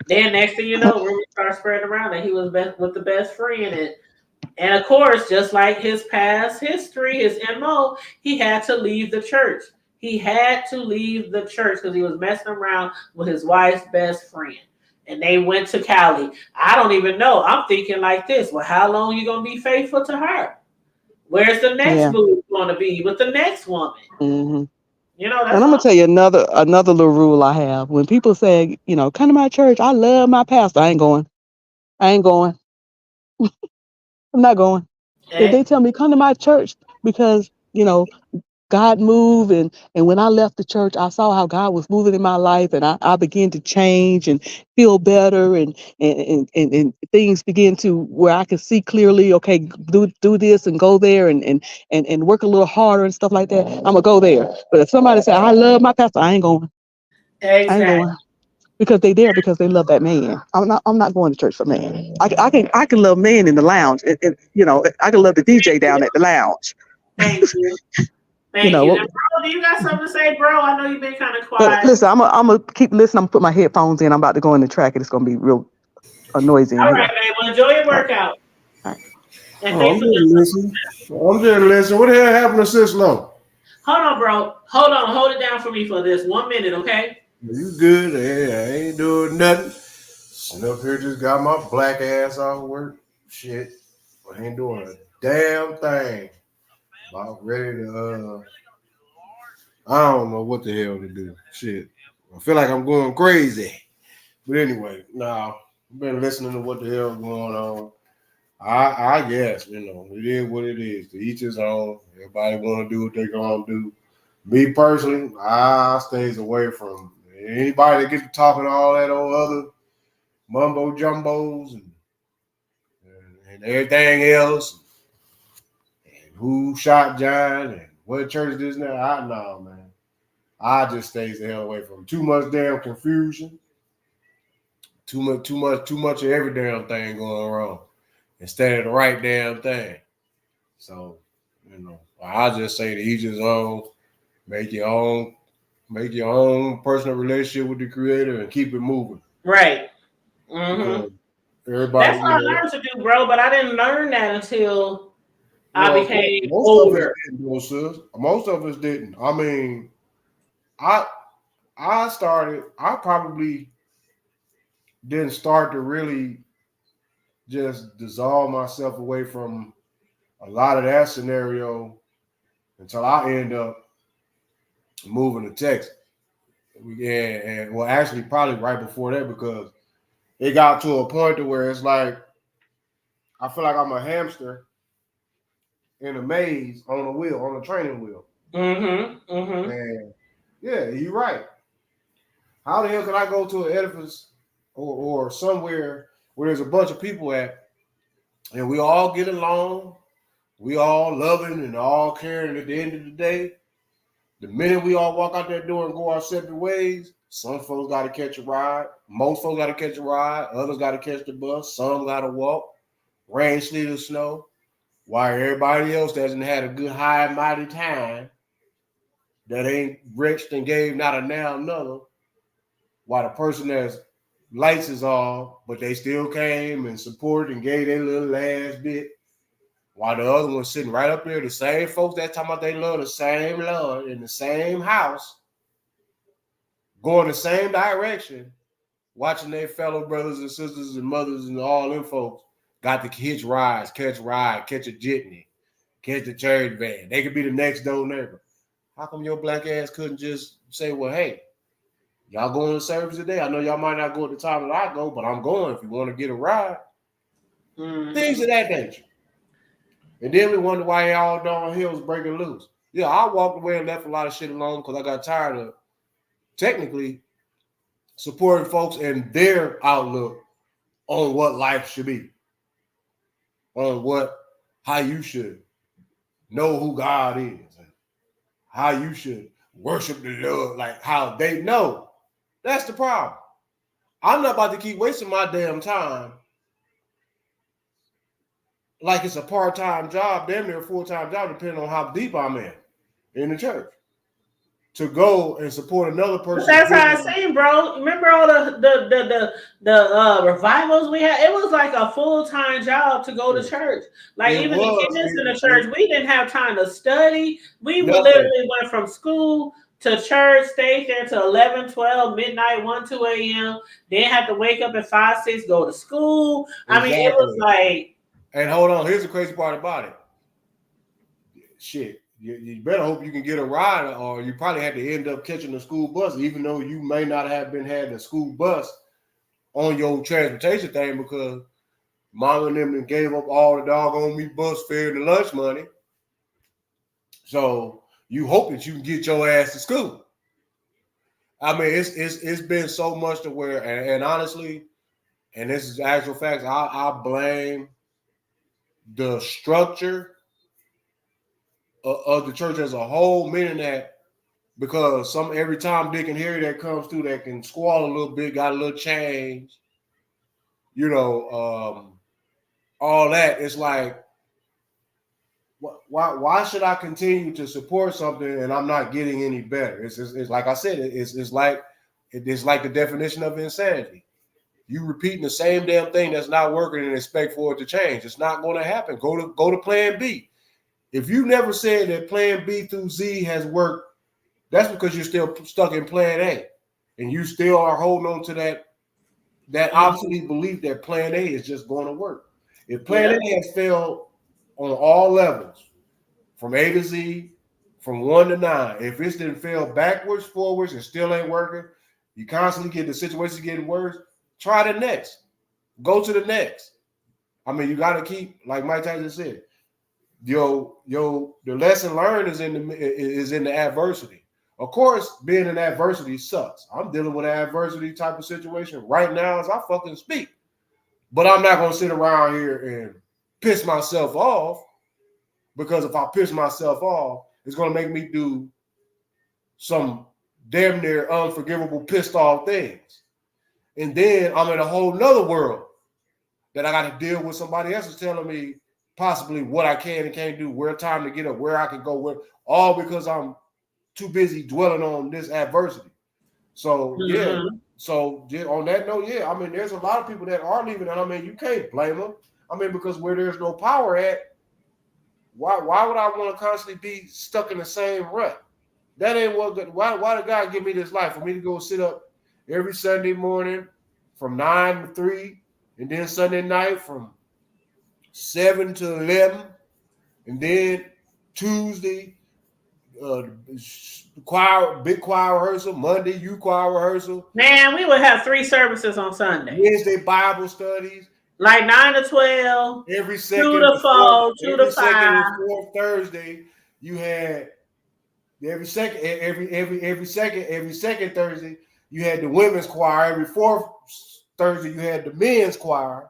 Then next thing you know, rumors started spreading around that he was with the best friend. And of course, just like his past history, his MO, he had to leave the church. He had to leave the church because he was messing around with his wife's best friend. And they went to Cali. I don't even know. I'm thinking like this. Well, how long are you going to be faithful to her? Where's the next Yeah. move going to be with the next woman? Hmm. You know, And that's I'm gonna all. tell you another little rule I have. When people say, come to my church, I love my pastor. I ain't going. I ain't going. I'm not going. If Eh, they tell me come to my church because God moved, and when I left the church, I saw how God was moving in my life, and I began to change and feel better, and things begin to where I can see clearly. Okay, do this and go there, and work a little harder and stuff like that. I'm gonna go there. But if somebody say I love my pastor, I ain't going. I ain't exactly. going. Because they there because they love that man. I'm not going to church for man. I can love man in the lounge. I can love the DJ down at the lounge. Thank you. You Thank you. know, And bro, do you got something to say, bro? I know you've been kind of but quiet. listen, I'm gonna keep listening. I'm gonna put my headphones in. I'm about to go in the track, and it's gonna be real noisy in All right, here. man. Well, enjoy your All right, workout. all right. And Oh, thanks I'm for just listening. listening. I'm just listening. What the hell happened to Sis Low? Hold on, bro. Hold on. Hold it down for me for this 1 minute, okay? You good? Hey, I ain't doing nothing. Sitting up here just got my black ass off work. Shit. I ain't doing a damn thing. About ready to I don't know what the hell to do. Shit. I feel like I'm going crazy. But anyway, now I've been listening to what the hell going on. I guess, it is what it is. To each his own. Everybody wanna do what they gonna do. Me personally, I stays away from anybody that gets to talking all that old other mumbo jumbos and everything else. And who shot John and what church this now? I know, man. I just stays the hell away from too much damn confusion, too much of every damn thing going wrong instead of the right damn thing. So, I just say to each his own. Make your own, make your own personal relationship with the creator and keep it moving. Right. Mm-hmm. Because everybody, That's what I learned to do, bro. But I didn't learn that until I well, became most of us older. didn't, though, sis. Most of us didn't. I mean, I I probably didn't start to really just dissolve myself away from a lot of that scenario until I end up moving to Texas. And well, actually, probably right before that because it got to a point to where it's like I feel like I'm a hamster in a maze on a wheel, on a training wheel. Mm-hmm. Mm-hmm. And yeah, you're right. How the hell can I go to an edifice or somewhere where there's a bunch of people at and we all get along, we all loving and all caring at the end of the day? The minute we all walk out that door and go our separate ways, some folks got to catch a ride. Most folks got to catch a ride. Others got to catch the bus. Some got to walk. Rain, sleet, or snow. While everybody else hasn't had a good high and mighty time that ain't rich and gave not a now another, while the person that's lights is off, but they still came and supported and gave their little last bit, while the other one's sitting right up there, the same folks that talking about they love the same Lord in the same house, going the same direction, watching their fellow brothers and sisters and mothers and all them folks got to catch rides, catch a jitney, catch the church van. They could be the next door neighbor. How come your black ass couldn't just say, well, hey, y'all going to service today? I know y'all might not go at the time that I go, but I'm going if you want to get a ride. Things of that nature. And then we wonder why all downhill was breaking loose. Yeah, I walked away and left a lot of shit alone because I got tired of technically supporting folks and their outlook on what life should be, on how you should know who God is, and how you should worship the Lord, like how they know. That's the problem. I'm not about to keep wasting my damn time like it's a part-time job, damn near a full-time job, depending on how deep I'm in the church, to go and support another person. But that's how I seen, bro. Remember all the revivals we had? It was like a full-time job to go to church. Like even the kids in the church, we didn't have time to study. We literally went from school to church, stayed there till 11, 12, midnight, 1, 2 a.m. Then had to wake up at 5, 6, go to school. I mean, it was like. And hold on, here's the crazy part about it. Shit, you better hope you can get a ride, or you probably had to end up catching a school bus, even though you may not have been had a school bus on your transportation thing because mom and them gave up all the doggone me bus fare and the lunch money. So you hope that you can get your ass to school. I mean, it's been so much to where, and honestly, and this is actual facts, I blame the structure of the church as a whole, meaning that because every Tom, Dick, and Harry that comes through that can squall a little bit, got a little change, all that, it's like, why should I continue to support something and I'm not getting any better? It's like I said, it's like the definition of insanity. You repeating the same damn thing that's not working and expect for it to change. It's not going to happen. Go to plan B. If you never said that plan B through Z has worked, that's because you're still stuck in plan A. And you still are holding on to that obsolete belief that plan A is just going to work. If plan A has failed on all levels, from A to Z, from 1 to 9, if it's didn't fail backwards, forwards, and still ain't working, you constantly get the situations getting worse, try the next. Go to the next. I mean, you got to keep, like Mike Tyson said, the lesson learned is in the adversity. Of course, being in adversity sucks. I'm dealing with an adversity type of situation right now as I fucking speak. But I'm not going to sit around here and piss myself off, because if I piss myself off, it's going to make me do some damn near unforgivable pissed off things. And then I'm in a whole nother world that I got to deal with. Somebody else is telling me possibly what I can and can't do, where time to get up, where I can go, all because I'm too busy dwelling on this adversity. So, So on that note, I mean, there's a lot of people that are leaving, and I mean, you can't blame them. I mean, because where there's no power at, why would I want to constantly be stuck in the same rut? That ain't what good. Why did God give me this life? For me to go sit up every Sunday morning from 9 to 3, and then Sunday night from 7 to 11, and then Tuesday, big choir rehearsal, Monday, youth choir rehearsal. Man, we would have 3 services on Sunday. Wednesday, Bible studies. Like 9 to 12. Every second 2 to 4, 2 to 5. Second and fourth Thursday, you had every second Thursday, you had the women's choir. Every fourth Thursday, you had the men's choir.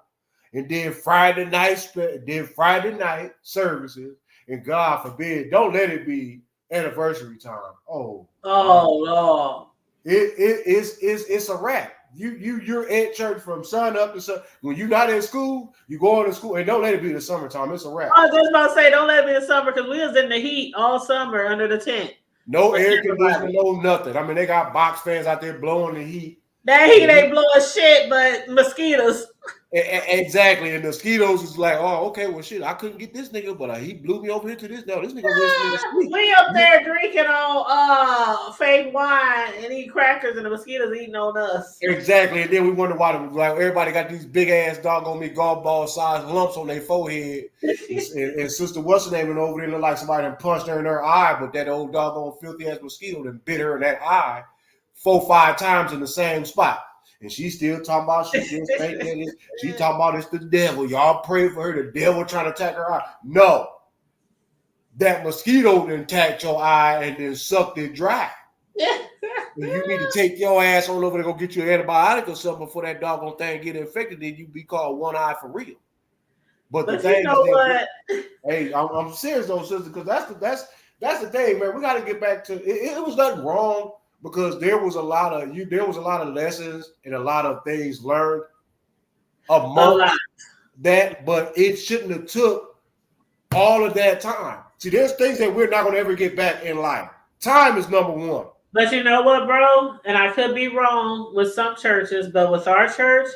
And then Friday night services. And God forbid, don't let it be anniversary time. Oh Lord. It's a wrap. You're at church from sun up to sun. When you're not in school, you go into school, and don't let it be the summertime. It's a wrap. I was just about to say, don't let it be the summer, because we was in the heat all summer under the tent. No air conditioning, no nothing. I mean, they got box fans out there blowing the heat. That heat ain't blowing shit, but mosquitoes. Exactly, and the mosquitoes is like, oh, okay, well, shit, I couldn't get this nigga, but he blew me over here to this. No, this nigga we up there drinking on fake wine and eat crackers, and the mosquitoes eating on us. Exactly, and then we wonder why everybody got these big ass doggone me golf ball sized lumps on their forehead, and Sister what's her name went over there looked like somebody done punched her in her eye, but that old doggone filthy ass mosquito done bit her in that eye 4-5 times in the same spot. and she still talking about she still thinking this. She talking about it's the devil. Y'all pray for her. The devil trying to attack her eye. No, that mosquito then attacked your eye and then sucked it dry. And you need to take your ass on over to go get you an antibiotic or something before that doggone thing get infected. Then you be called one eye for real. But the thing you know is what? Hey, I'm serious though, sister, because that's the thing, man. We got to get back to it. It was nothing wrong because there was a lot of lessons and a lot of things learned amongst that, but it shouldn't have took all of that time. See, there's things that we're not going to ever get back in life. Time is number one. But you know what, bro? And I could be wrong with some churches, but with our church,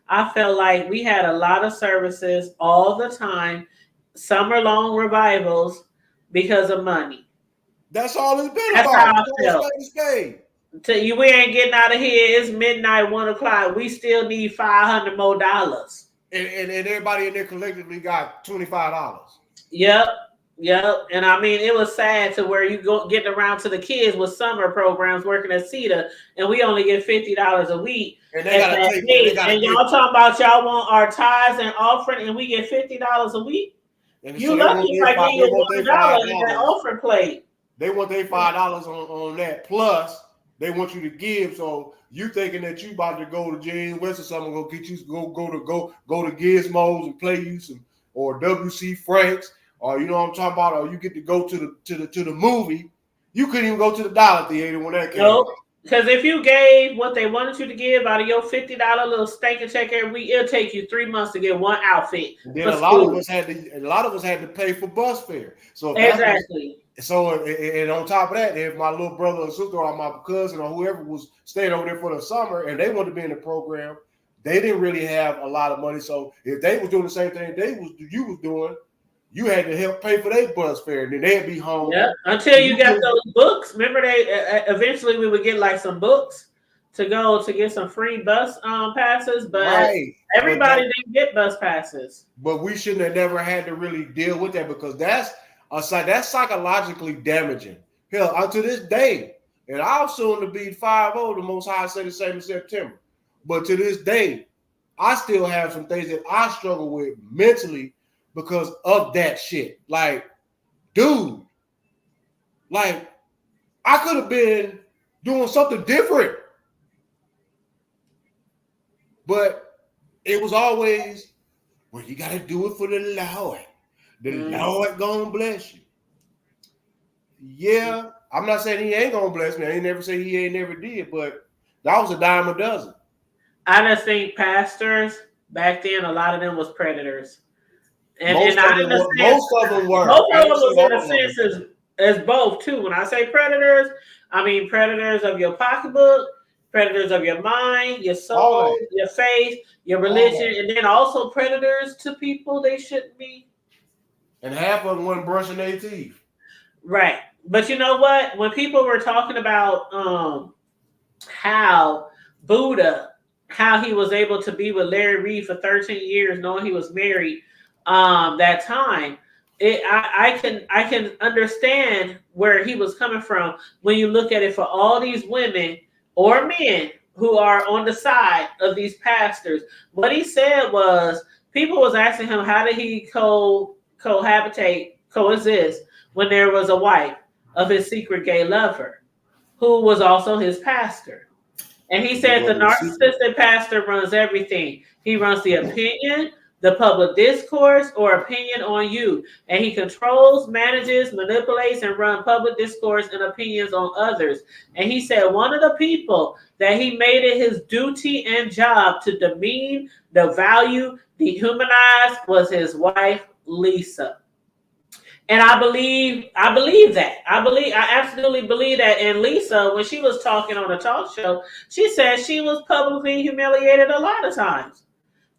I felt like we had a lot of services all the time, summer-long revivals because of money. That's all it's been That's about. how I felt. Tell you, we ain't getting out of here. It's midnight, 1 o'clock. We still need $500 more. And everybody in there collectively got $25. Yep. And I mean, it was sad to where you go getting around to the kids with summer programs working at CETA, and we only get $50 a week. And y'all talking about y'all want our tithes and offering, and we get $50 a week. And you so lucky if I give you $1 in that offering plate. They want their $5 on that. Plus, they want you to give. So you thinking that you about to go to James West or something, go get you go to Gizmos and play you some or WC Franks, or you know what I'm talking about, or you get to go to the movie. You couldn't even go to the dollar theater when that came. Nope. Because if you gave what they wanted you to give out of your $50 little stinking check every week, it'll take you 3 months to get one outfit. And then a lot of us had to pay for bus fare. So exactly. And on top of that, if my little brother or sister or my cousin or whoever was staying over there for the summer and they wanted to be in the program, they didn't really have a lot of money. So if they was doing the same thing you was doing, you had to help pay for their bus fare, and then they'd be home. Yeah, until you got those books. Remember, they eventually we would get like some books to go to get some free bus passes, but everybody didn't get bus passes. But we shouldn't have never had to really deal with that because that's psychologically damaging. Hell, unto this day, and I'll soon to be 5-0, the Most High said the same in September. But to this day, I still have some things that I struggle with mentally because of that shit. Like, dude, like, I could have been doing something different. But it was always, well, you got to do it for the Lord. The Lord gonna bless you. Yeah, I'm not saying he ain't gonna bless me. I ain't never say he ain't never did, but that was a dime a dozen. I just think pastors back then, a lot of them was predators. And most of them were. Most of them was in a sense as both too. When I say predators, I mean predators of your pocketbook, predators of your mind, your soul, your faith, your religion, and then also predators to people they shouldn't be. And half of them wasn't brushing their teeth. Right. But you know what? When people were talking about how Buddha, how he was able to be with Larry Reid for 13 years, knowing he was married that time, I can understand where he was coming from when you look at it for all these women or men who are on the side of these pastors. What he said was, people was asking him, how did he coexist when there was a wife of his secret gay lover who was also his pastor. And he said the narcissistic pastor runs everything. He runs the opinion, the public discourse, or opinion on you. And he controls, manages, manipulates, and runs public discourse and opinions on others. And he said one of the people that he made it his duty and job to demean, devalue, dehumanize was his wife, Lisa. And I believe that. I absolutely believe that. And Lisa, when she was talking on a talk show, she said she was publicly humiliated a lot of times.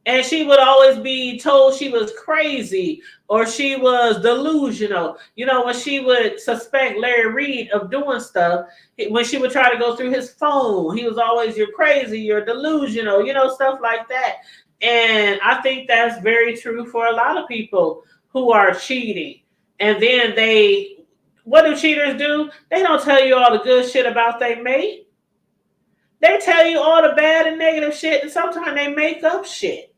And she would always be told she was crazy or she was delusional. You know, when she would suspect Larry Reid of doing stuff, when she would try to go through his phone, he was always, you're crazy, you're delusional, you know, stuff like that. And I think that's very true for a lot of people who are cheating. And then what do cheaters do? They don't tell you all the good shit about their mate. They tell you all the bad and negative shit, and sometimes they make up shit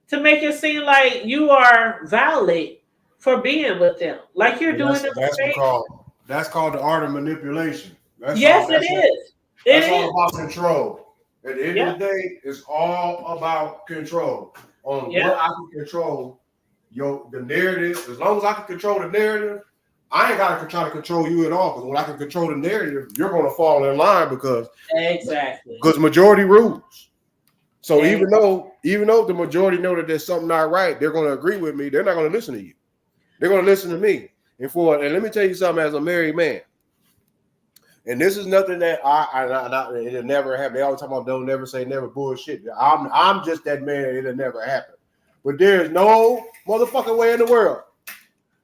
to make it seem like you are valid for being with them, like you're doing them a favor. That's called the art of manipulation. That's all. Yes, it is. It That's all is. about control. At the end of Yep. the day, it's all about control. On Yep. what I can control, the narrative. As long as I can control the narrative, I ain't gotta try to control you at all. Because when I can control the narrative, you're gonna fall in line because majority rules. So even though the majority know that there's something not right, they're gonna agree with me. They're not gonna listen to you. They're gonna listen to me. And let me tell you something, as a married man, and this is nothing that it'll never happen. They always talk about don't never say never, bullshit. I'm just that man. It'll never happen. But there's no motherfucking way in the world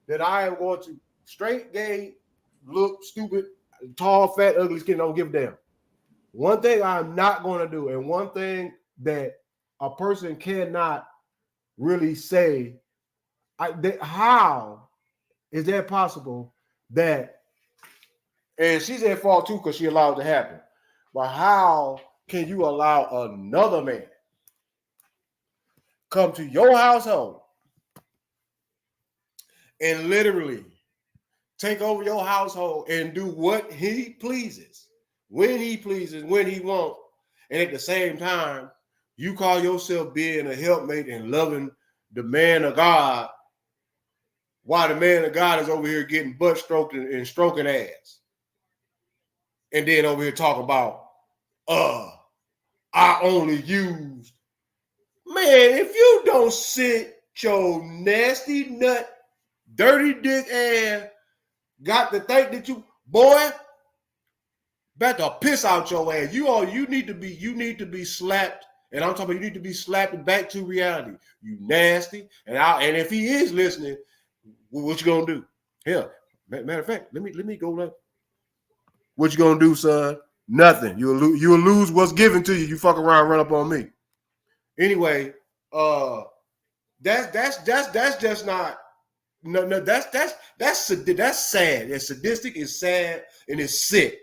that I am going to straight, gay, look stupid, tall, fat, ugly skin. Don't give a damn. One thing I'm not going to do, and one thing that a person cannot really say, how is that possible that, and she's at fault too because she allowed it to happen, but how can you allow another man come to your household and literally take over your household and do what he pleases, when he pleases, when he wants, and at the same time, you call yourself being a helpmate and loving the man of God, while the man of God is over here getting butt stroked and stroking ass. And then over here talking about, I only used. Man, if you don't sit your nasty nut, dirty dick ass, got to think that you, boy, about to piss out your ass. You need to be slapped. And I'm talking about you need to be slapped back to reality. You nasty. And if he is listening, what you gonna do? Hell, matter of fact, let me go up. What you gonna do, son? Nothing. You'll lose what's given to you. You fuck around, and run up on me. Anyway, that's just not. No, that's sad. It's sadistic. It's sad, and it's sick.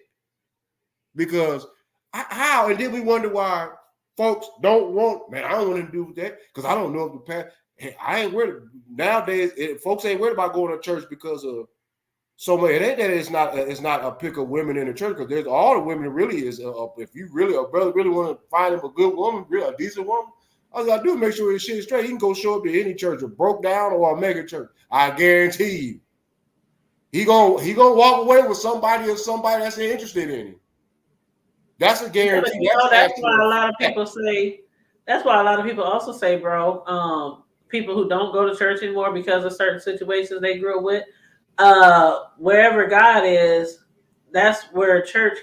Because how? And then we wonder why folks don't want. Man, I don't want to do that because I don't know if the past. I ain't worried nowadays. Folks ain't worried about going to church because of so many. It ain't that it's not a pick of women in the church because there's all the women really is. If you really a brother really want to find him a good woman, a decent woman, all you gotta do is make sure his shit is straight. He can go show up to any church, a broke down or a mega church. I guarantee you, he gonna walk away with somebody that's interested in him. That's a guarantee. That's why a lot of people say. That's why a lot of people also say, bro. People who don't go to church anymore because of certain situations they grew up with. Wherever God is, that's where church.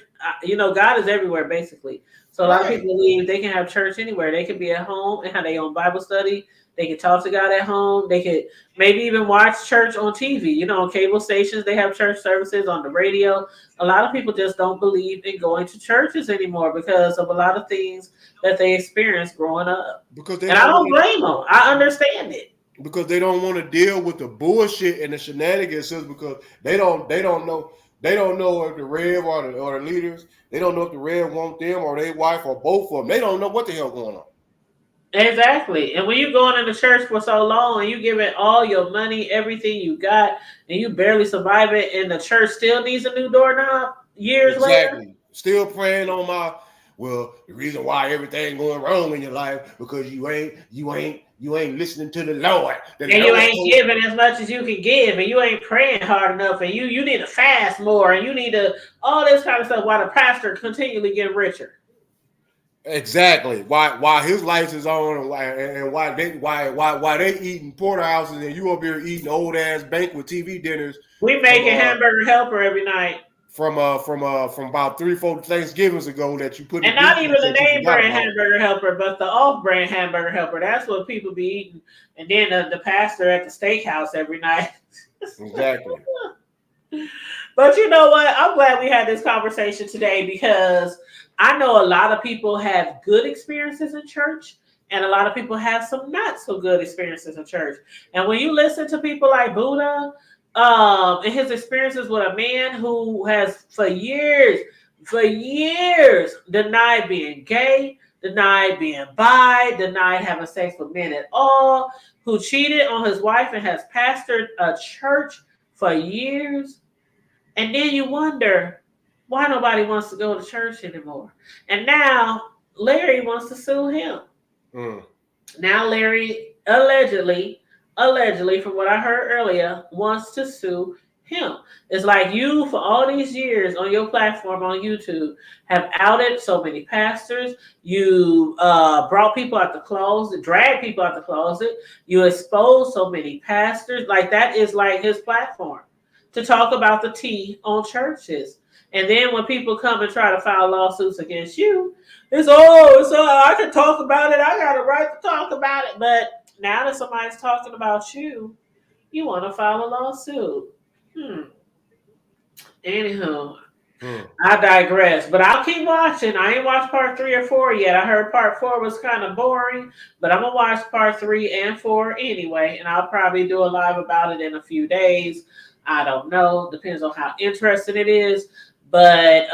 God is everywhere, basically. So a lot of people believe they can have church anywhere. They can be at home and have their own Bible study. They can talk to God at home. They could maybe even watch church on TV. On cable stations, they have church services on the radio. A lot of people just don't believe in going to churches anymore because of a lot of things that they experienced growing up. And I don't blame them. I understand it. Because they don't want to deal with the bullshit and the shenanigans because they don't know. They don't know if the Rev or the leaders, they don't know if the Rev want them or their wife or both of them. They don't know what the hell going on. Exactly. And when you're going into church for so long and you give it all your money, everything you got, and you barely survive it, and the church still needs a new doorknob years later. Still praying on the reason why everything going wrong in your life because you ain't listening to the Lord. And you ain't giving as much as you can give, and you ain't praying hard enough, and you need to fast more, and you need to all this kind of stuff while the pastor continually getting richer. Exactly. Why his lights is on and why they eating porterhouses and you up here eating old ass banquet TV dinners. We making hamburger helper every night. From about 3-4 Thanksgivings ago that you put in. And not even the name brand hamburger helper, but the off-brand hamburger helper. That's what people be eating. And then the pastor at the steakhouse every night. Exactly. But you know what? I'm glad we had this conversation today because I know a lot of people have good experiences in church and a lot of people have some not so good experiences in church. And when you listen to people like Buddha, and his experiences with a man who has for years for years denied being gay, denied being bi, denied having sex with men at all, who cheated on his wife and has pastored a church for years. And then you wonder why nobody wants to go to church anymore. And now Larry wants to sue him. Mm. Now Larry allegedly, from what I heard earlier, wants to sue him. It's like you, for all these years on your platform on YouTube, have outed so many pastors. You brought people out the closet, dragged people out the closet. You exposed so many pastors. Like that is like his platform to talk about the tea on churches. And then when people come and try to file lawsuits against you, it's I can talk about it. I got a right to talk about it. But now that somebody's talking about you, you want to file a lawsuit. Anywho, I digress. But I'll keep watching. I ain't watched part 3 or 4 yet. I heard part 4 was kind of boring, but I'm gonna watch part 3 and 4 anyway, and I'll probably do a live about it in a few days. I don't know. Depends on how interesting it is. But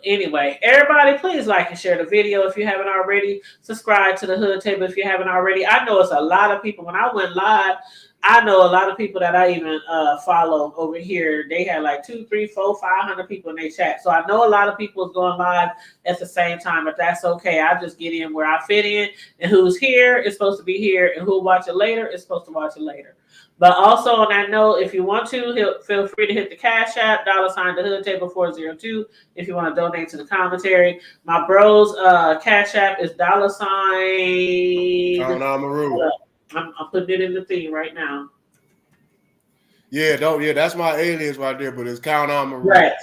anyway, everybody, please like and share the video if you haven't already. Subscribe to the Hood Table if you haven't already. I know it's a lot of people. When I went live, I know a lot of people that I even follow over here. They had like 2, 3, 4, 500 people in their chat. So I know a lot of people is going live at the same time, but that's okay. I just get in where I fit in, and who's here is supposed to be here, and who'll watch it later is supposed to watch it later. But also on that note, if you want to, feel free to hit the Cash App, $ the Hood Table 402. If you want to donate to the commentary, my bro's Cash App is $. I'm putting it in the thing right now. Yeah, that's my alias right there, but it's Count on Marie. Right.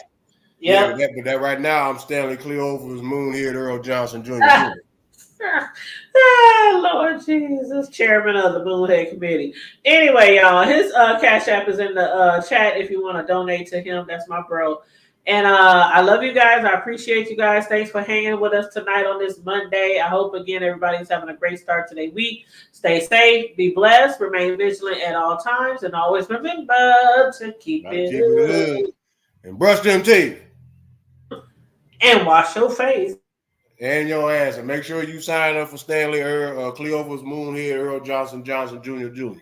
Yep. Yeah, but that right now I'm Stanley Cleover's Moonhead Earl Johnson Jr. Lord Jesus, chairman of the Moonhead Committee. Anyway, y'all, his Cash App is in the chat if you want to donate to him. That's my bro. And I love you guys. I appreciate you guys. Thanks for hanging with us tonight on this Monday. I hope, again, everybody's having a great start to their week. Stay safe, be blessed, remain vigilant at all times, and always remember to keep it and brush them teeth. And wash your face. And your ass. And make sure you sign up for Stanley Cleover's Moonhead Earl Johnson Jr. Jr.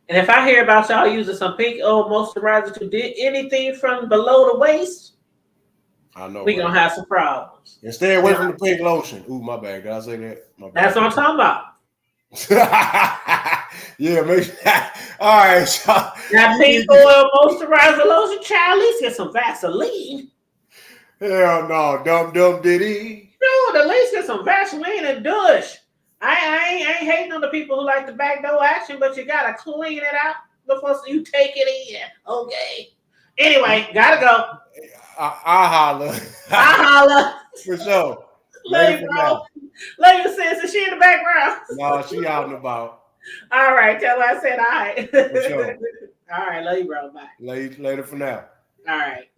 And if I hear about y'all using some pink old moisturizer to did anything from below the waist, I know we're going to have some problems. And stay away from the pink lotion. Ooh, my bad. Did I say that? My bad. That's what I'm talking about. Yeah, make sure. All right. So, that pink oil moisturizer lotion, child, at least get some Vaseline. Hell no, dumb diddy. Dude, at least get some Vaseline and douche. I ain't hating on the people who like the backdoor action, but you gotta clean it out before you take it in. Okay. Anyway, gotta go. I holler. I holler. For sure. Love you, bro. Love you, sis. Is she in the background? No, she out and about. All right. Tell her I said all right. For sure. All right. Love you, bro. Bye. Later for now. All right.